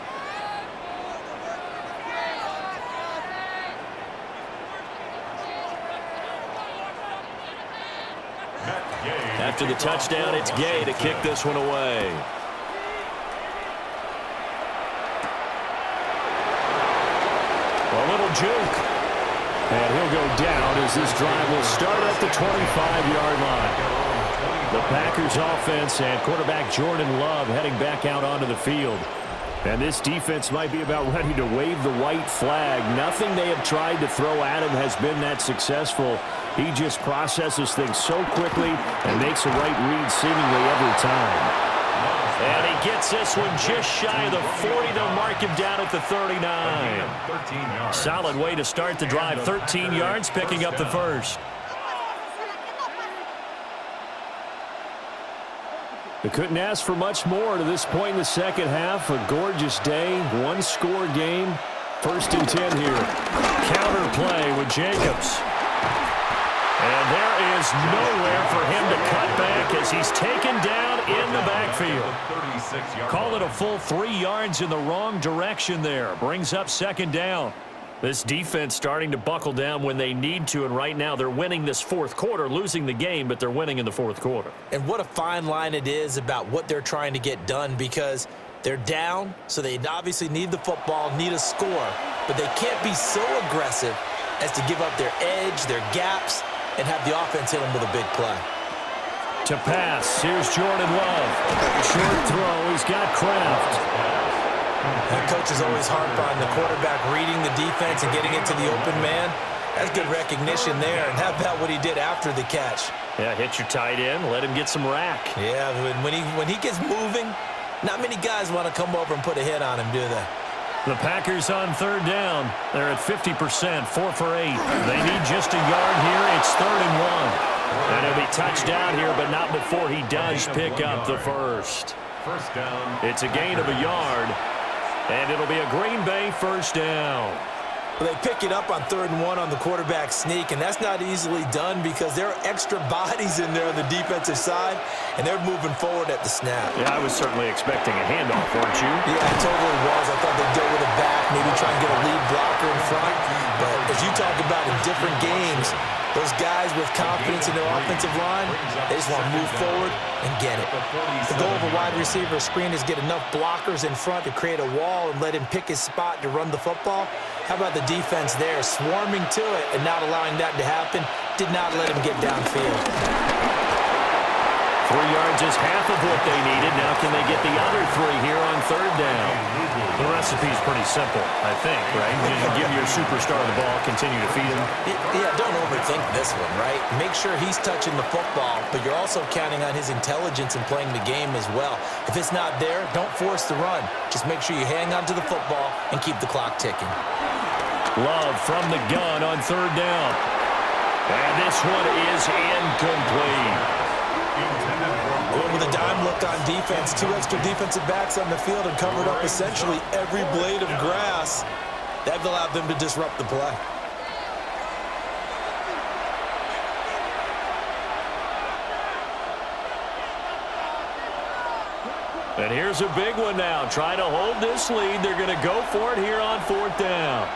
After the touchdown, it's Gay to kick this one away. A little juke. And he'll go down as this drive will start at the 25-yard line. The Packers offense and quarterback Jordan Love heading back out onto the field. And this defense might be about ready to wave the white flag. Nothing they have tried to throw at him has been that successful. He just processes things so quickly and makes a right read seemingly every time. And he gets this one just shy of the 40. They'll mark him down at the 39. Solid way to start the drive. 13 yards, picking up the first. They couldn't ask for much more to this point in the second half. A gorgeous day, one-score game. 1st and 10 here. Counter play with Jacobs. And there is nowhere for him to cut back as he's taken down in the backfield. Call it a full 3 yards in the wrong direction there. Brings up 2nd down. This defense starting to buckle down when they need to, and right now they're winning this 4th quarter, losing the game, but they're winning in the 4th quarter. And what a fine line it is about what they're trying to get done, because they're down, so they obviously need the football, need a score, but they can't be so aggressive as to give up their edge, their gaps, and have the offense hit them with a big play. To pass, here's Jordan Love. Short throw, he's got Kraft. The coaches always harp on the quarterback reading the defense and getting it to the open man. That's good recognition there. And how about what he did after the catch? Yeah, hit your tight end, let him get some rack. Yeah, when he gets moving, not many guys want to come over and put a hit on him, do they? The Packers on 3rd down. They're at 50%, 4 for 8. They need just a yard here. It's 3rd and 1. And he'll be touched down here, but not before he does pick up the first. First down. It's a gain of a yard. And it'll be a Green Bay 1st down. Well, they pick it up on 3rd and 1 on the quarterback sneak, and that's not easily done because there are extra bodies in there on the defensive side, and they're moving forward at the snap. Yeah, I was certainly expecting a handoff, weren't you? Yeah, I totally was. I thought they'd go with a back, maybe try and get a lead blocker in front. But as you talk about in different games, those guys with confidence in their offensive line, they just want to move forward and get it. The goal of a wide receiver screen is get enough blockers in front to create a wall and let him pick his spot to run the football. How about the defense there, swarming to it and not allowing that to happen? Did not let him get downfield. 3 yards is half of what they needed. Now can they get the other 3 here on 3rd down? The recipe's pretty simple, I think, right? Just give your superstar the ball, continue to feed him. Yeah, don't overthink this one, right? Make sure he's touching the football, but you're also counting on his intelligence in playing the game as well. If it's not there, don't force the run. Just make sure you hang on to the football and keep the clock ticking. Love from the gun on 3rd down. And this one is incomplete. Going with a dime look on defense, 2 extra defensive backs on the field and covered up essentially every blade of grass. That allowed them to disrupt the play. And here's a big one now. Try to hold this lead. They're going to go for it here on 4th down.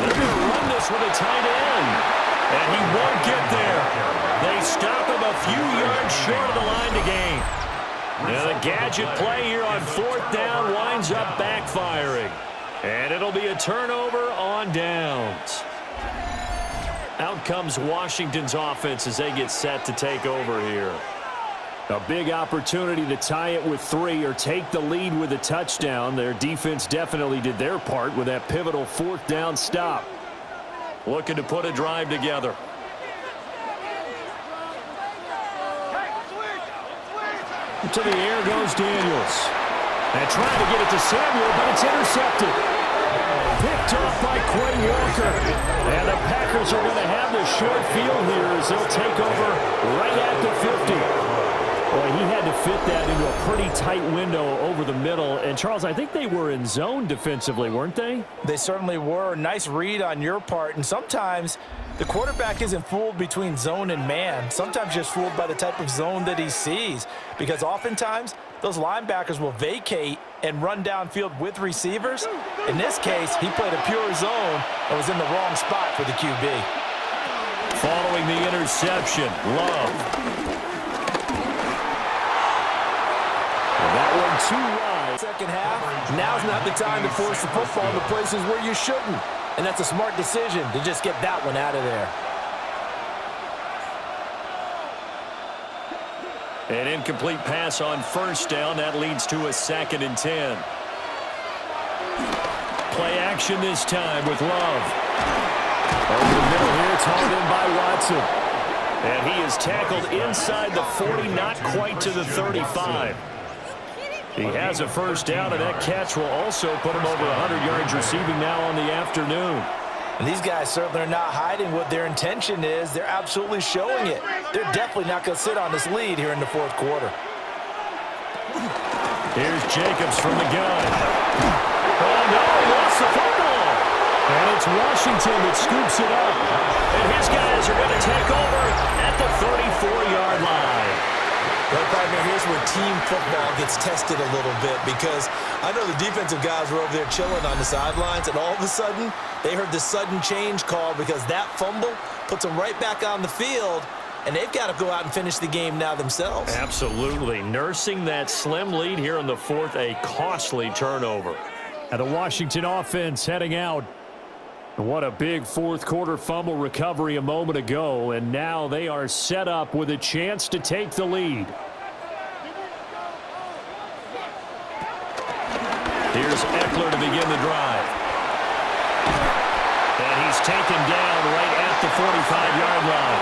They're going to run this with a tight end. And he won't get there. They stop him a few yards short of the line to gain. Now the gadget play here on 4th down winds up backfiring. And it'll be a turnover on downs. Out comes Washington's offense as they get set to take over here. A big opportunity to tie it with 3 or take the lead with a touchdown. Their defense definitely did their part with that pivotal 4th down stop. Looking to put a drive together. To the air goes Daniels. And trying to get it to Samuel, but it's intercepted. Picked off by Quay Walker. And the Packers are going to have the short field here as they'll take over right at the 50. Boy, he had to fit that into a pretty tight window over the middle. And, Charles, I think they were in zone defensively, weren't they? They certainly were. Nice read on your part. And sometimes the quarterback isn't fooled between zone and man. Sometimes just fooled by the type of zone that he sees. Because oftentimes, those linebackers will vacate and run downfield with receivers. In this case, he played a pure zone and was in the wrong spot for the QB. Following the interception, Love. That one too wide. Second half, now's not the time to force the football to places where you shouldn't. And that's a smart decision to just get that one out of there. An incomplete pass on first down. That leads to a 2nd and 10. Play action this time with Love. Over the middle here, it's hauled in by Watson. And he is tackled inside the 40, not quite to the 35. He has a first down, and that catch will also put him over 100 yards receiving now on the afternoon. And these guys certainly are not hiding what their intention is. They're absolutely showing it. They're definitely not going to sit on this lead here in the fourth quarter. Here's Jacobs from the gun. Oh, no, he lost the football. And it's Washington that scoops it up. And his guys are going to take over at the 34-yard line. Well, partner, here's where team football gets tested a little bit because I know the defensive guys were over there chilling on the sidelines, and all of a sudden, they heard the sudden change call because that fumble puts them right back on the field, and they've got to go out and finish the game now themselves. Absolutely. Nursing that slim lead here in the fourth, a costly turnover. And the Washington offense heading out. What a big fourth quarter fumble recovery a moment ago, and now they are set up with a chance to take the lead. Here's Eckler to begin the drive. And he's taken down right at the 45-yard line.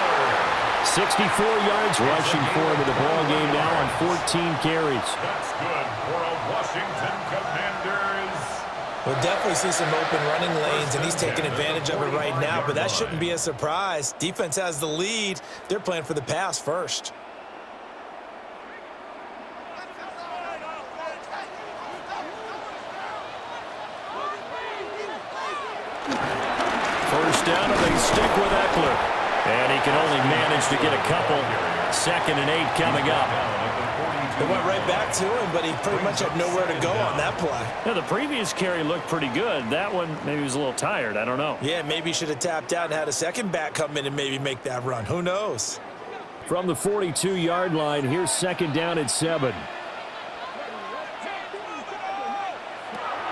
64 yards rushing for him in the ball game now on 14 carries. That's good for a Washington Commanders. We'll definitely see some open running lanes, and he's taking advantage of it right now, but that shouldn't be a surprise. Defense has the lead. They're playing for the pass first. First down, and they stick with Eckler. And he can only manage to get a couple. 2nd and 8 coming up. They went right back to him, but he pretty much had nowhere to go on that play. Yeah, the previous carry looked pretty good. That one, maybe he was a little tired. I don't know. Yeah, maybe he should have tapped out and had a second back come in and maybe make that run. Who knows? From the 42-yard line, here's 2nd down at 7.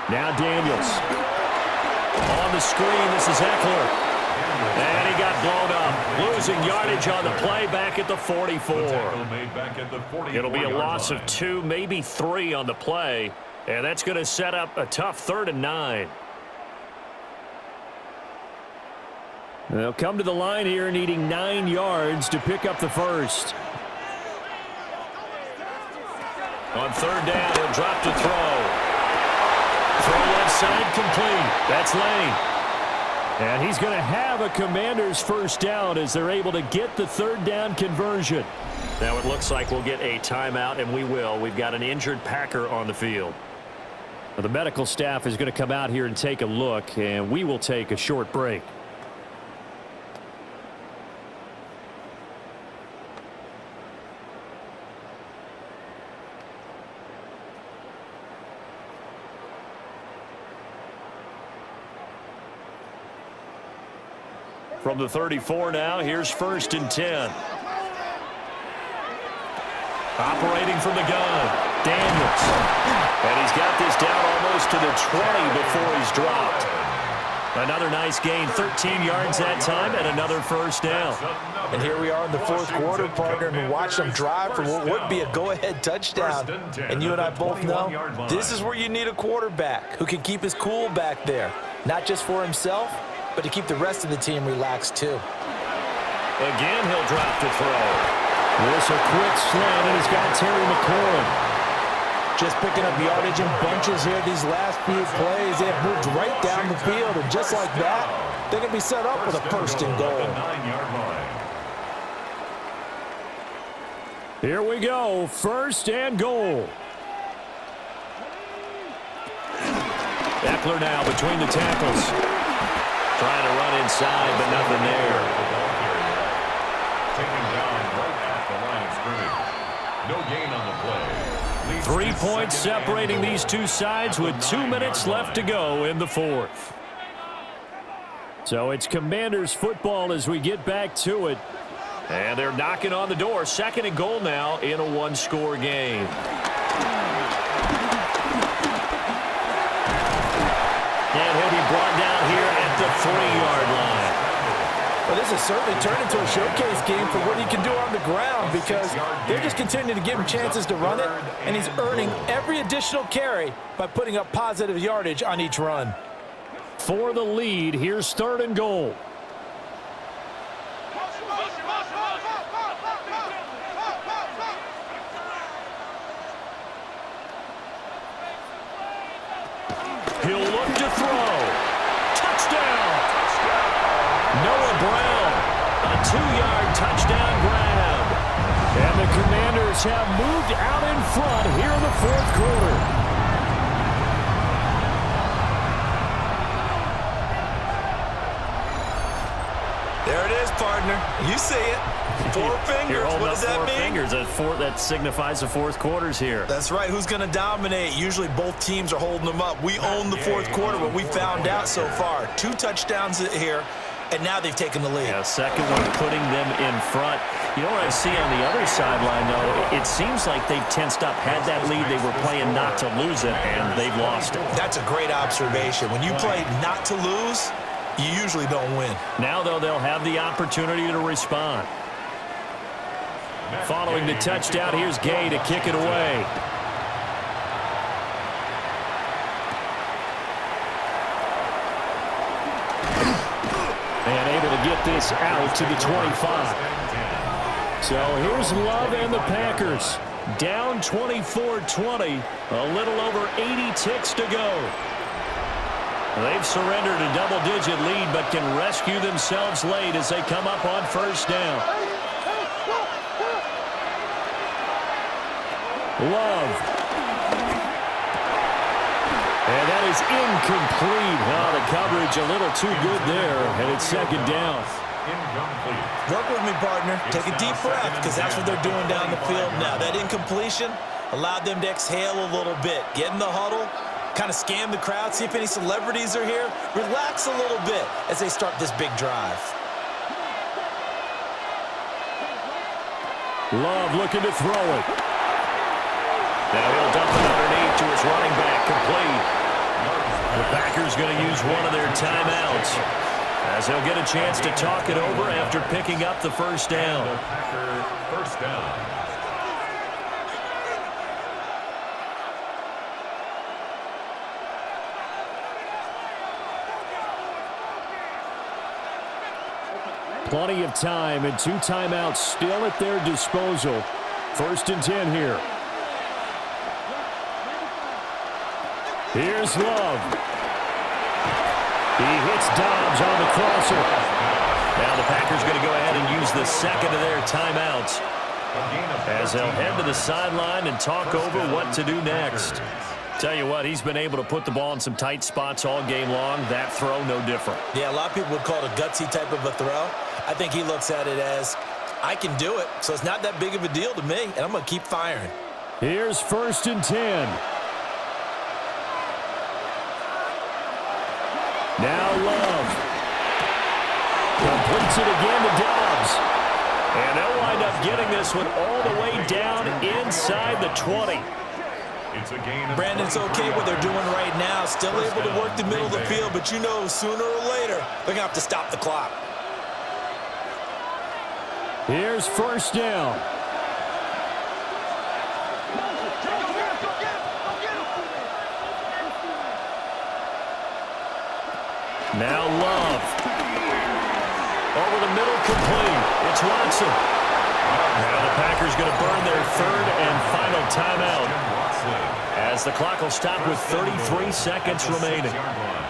Now Daniels. On the screen, this is Eckler. And he got blown up. Losing yardage on the play back at the 44. It'll be a loss of 2, maybe 3 on the play. And that's going to set up a tough 3rd and 9. They'll come to the line here needing 9 yards to pick up the first. On 3rd down, he'll drop to throw. Throw left side complete. That's Lane. And he's going to have a Commanders first down as they're able to get the 3rd down conversion. Now it looks like we'll get a timeout, and we will. We've got an injured Packer on the field. Well, the medical staff is going to come out here and take a look, and we will take a short break. From the 34 now, here's 1st and 10. Operating from the gun, Daniels. And he's got this down almost to the 20 before he's dropped. Another nice gain, 13 yards that time, and another first down. And here we are in the fourth quarter, partner, and watch them drive for what would be a go-ahead touchdown. And you and I both know this is where you need a quarterback who can keep his cool back there, not just for himself, but to keep the rest of the team relaxed too. Again, he'll drop to throw. This a quick slant, and he's got Terry McLaurin. Just picking up yardage in bunches here these last few plays. They have moved right down the field, and just like that, they're going to be set up with a first and goal. Here we go, first and goal. Eckler now between the tackles. Trying to run inside, but nothing there. Taken down right at the line of scrimmage. No gain on the play. 3 points separating these two sides with 2 minutes left to go in the fourth. So it's Commanders football as we get back to it. And they're knocking on the door. Second and goal now in a one-score game. And he'll be brought down here at the 3-yard line. Well, this has certainly turned into a showcase game for what he can do on the ground, because they're just continuing to give him chances to run it, and he's earning every additional carry by putting up positive yardage on each run. For the lead, here's third and goal. He'll look to throw. Touchdown! Noah Brown, a 2-yard touchdown grab. And the Commanders have moved out in front here in the fourth quarter. There it is, partner. You see it. 4 fingers. What does that mean? Fingers. That signifies the fourth quarter's here. That's right. Who's going to dominate? Usually both teams are holding them up. We own the fourth quarter, but we found out so far. 2 touchdowns here, and now they've taken the lead. Yeah, second one putting them in front. You know what I see on the other sideline, though? It seems like they've tensed up, had that lead. They were playing not to lose it, and they've lost it. That's a great observation. When you play not to lose, you usually don't win. Now, though, they'll have the opportunity to respond. Following the touchdown, here's Gay to kick it away. And able to get this out to the 25. So here's Love and the Packers. Down 24-20. A little over 80 ticks to go. They've surrendered a double-digit lead, but can rescue themselves late as they come up on first down. Love. And that is incomplete. Oh, the coverage a little too good there, and it's second down. Work with me, partner. Take a deep breath, because that's what they're doing down the field now. That incompletion allowed them to exhale a little bit. Get in the huddle, kind of scan the crowd, see if any celebrities are here. Relax a little bit as they start this big drive. Love looking to throw it. Now he'll dump it underneath to his running back, complete. The Packers going to use one of their timeouts, as he'll get a chance to talk it over after picking up the first down. First down. Plenty of time and 2 timeouts still at their disposal. First and 10 here. Here's Love. He hits Dobbs on the crosser. Now the Packers going to go ahead and use the second of their timeouts, as they'll head to the sideline and talk over what to do next. Tell you what, he's been able to put the ball in some tight spots all game long. That throw, no different. Yeah, a lot of people would call it a gutsy type of a throw. I think he looks at it as, I can do it, so it's not that big of a deal to me, and I'm going to keep firing. Here's first and 10. Now Love. Completes it again to Dobbs. And they'll wind up getting this one all the way down inside the 20. Brandon, it's okay what they're doing right now. Still able to work the middle of the field, but you know sooner or later they're going to have to stop the clock. Here's first down. Now Love. Over the middle, complete. It's Watson. Now the Packers going to burn their third and final timeout as the clock will stop with 33 seconds remaining.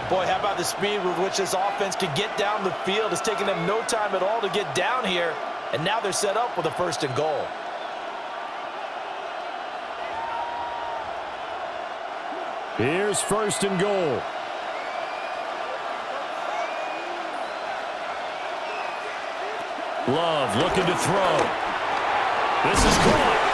Boy, how about the speed with which this offense could get down the field? It's taking them no time at all to get down here, and now they're set up with a 1st and goal. Here's 1st and goal. Love looking to throw. This is caught.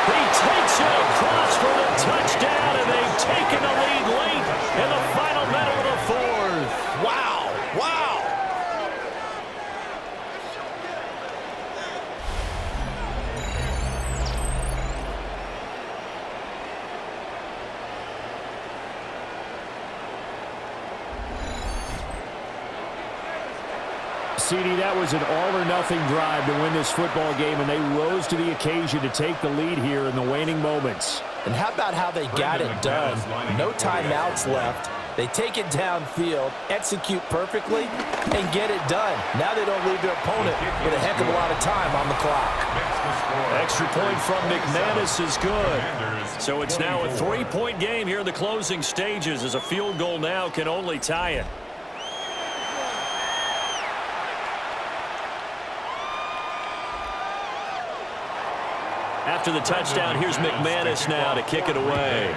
He takes it across for the touchdown, and they've taken the lead late in the final minute of the 4th. Wow, wow. CD, that was an all-or-nothing drive to win this football game, and they rose to the occasion to take the lead here in the waning moments. And how about how they got it done? No timeouts left. They take it downfield, execute perfectly, and get it done. Now they don't leave their opponent with a heck of a lot of time on the clock. Extra point from McManus is good. So it's now a 3-point game here in the closing stages, as a field goal now can only tie it. After the touchdown, here's McManus now to kick it away.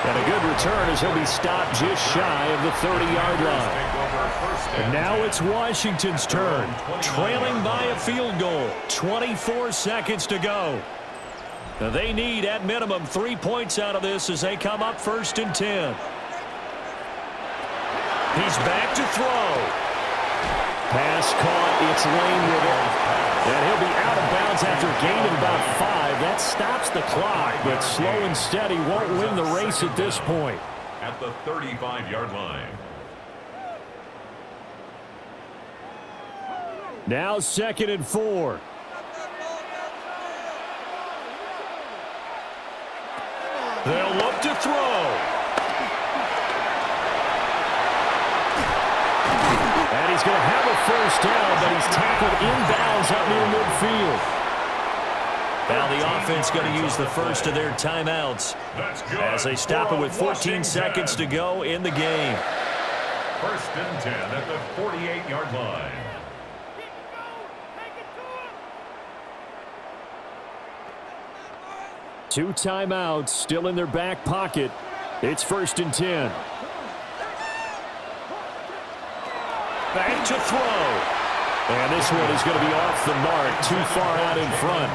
And a good return as he'll be stopped just shy of the 30-yard line. And now it's Washington's turn, trailing by a field goal. 24 seconds to go. Now they need, at minimum, 3 points out of this as they come up 1st and 10. He's back to throw. Pass caught. It's Lane with it. And he'll be out of bounds after a gain of about 5. That stops the clock, but slow and steady won't win the race at this point. At the 35-yard line. Now 2nd and 4. They'll look to throw. And he's going to have a 1st down, but he's tackled inbounds up near midfield. Now the offense going to use the first of their timeouts as they stop it with 14 seconds to go in the game. 1st and 10 at the 48-yard line. Two timeouts still in their back pocket. It's 1st and 10. Back to throw. And this one is going to be off the mark, too far out in front.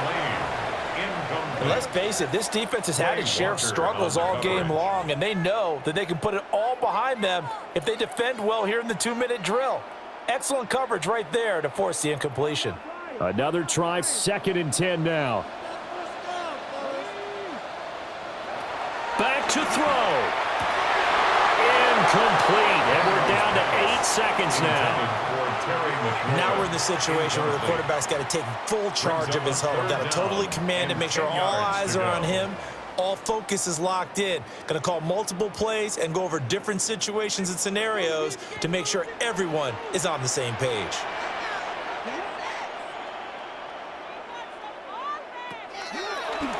And let's face it, this defense has had its share of struggles all game long, and they know that they can put it all behind them if they defend well here in the 2-minute drill. Excellent coverage right there to force the incompletion. Another try, 2nd and 10 now. Back to throw. Incomplete, and we're down to 8 seconds now. Now we're in the situation where the quarterback's got to take full charge of his huddle. Got to totally command and make sure all eyes are on him. All focus is locked in. Going to call multiple plays and go over different situations and scenarios to make sure everyone is on the same page.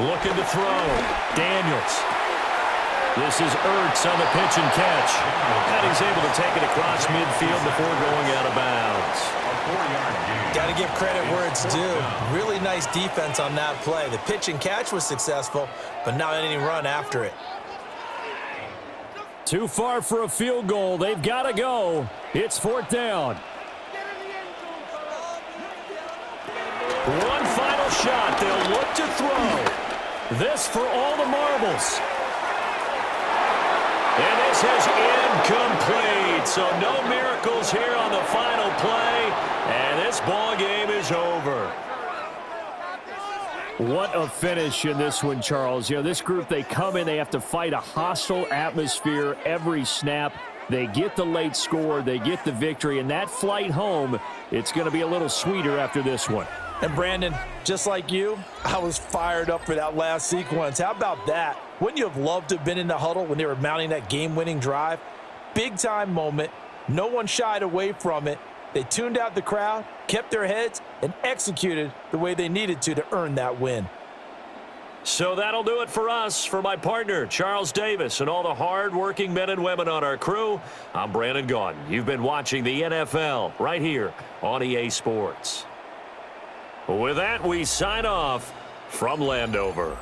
Looking to throw. Daniels. This is Ertz on the pitch and catch. And he's able to take it across midfield before going out of bounds. Got to give credit where it's due. Really nice defense on that play. The pitch and catch was successful, but not any run after it. Too far for a field goal. They've got to go. It's 4th down. One final shot. They'll look to throw. This for all the marbles. And this is incomplete. So no miracles here on the final play. And this ball game is over. What a finish in this one, Charles. You know, this group, they come in, they have to fight a hostile atmosphere every snap. They get the late score, they get the victory, and that flight home, it's going to be a little sweeter after this one. And Brandon, just like you, I was fired up for that last sequence. How about that? Wouldn't you have loved to have been in the huddle when they were mounting that game-winning drive? Big-time moment. No one shied away from it. They tuned out the crowd, kept their heads, and executed the way they needed to earn that win. So that'll do it for us. For my partner, Charles Davis, and all the hard-working men and women on our crew, I'm Brandon Gaudin. You've been watching the NFL right here on EA Sports. With that, we sign off from Landover.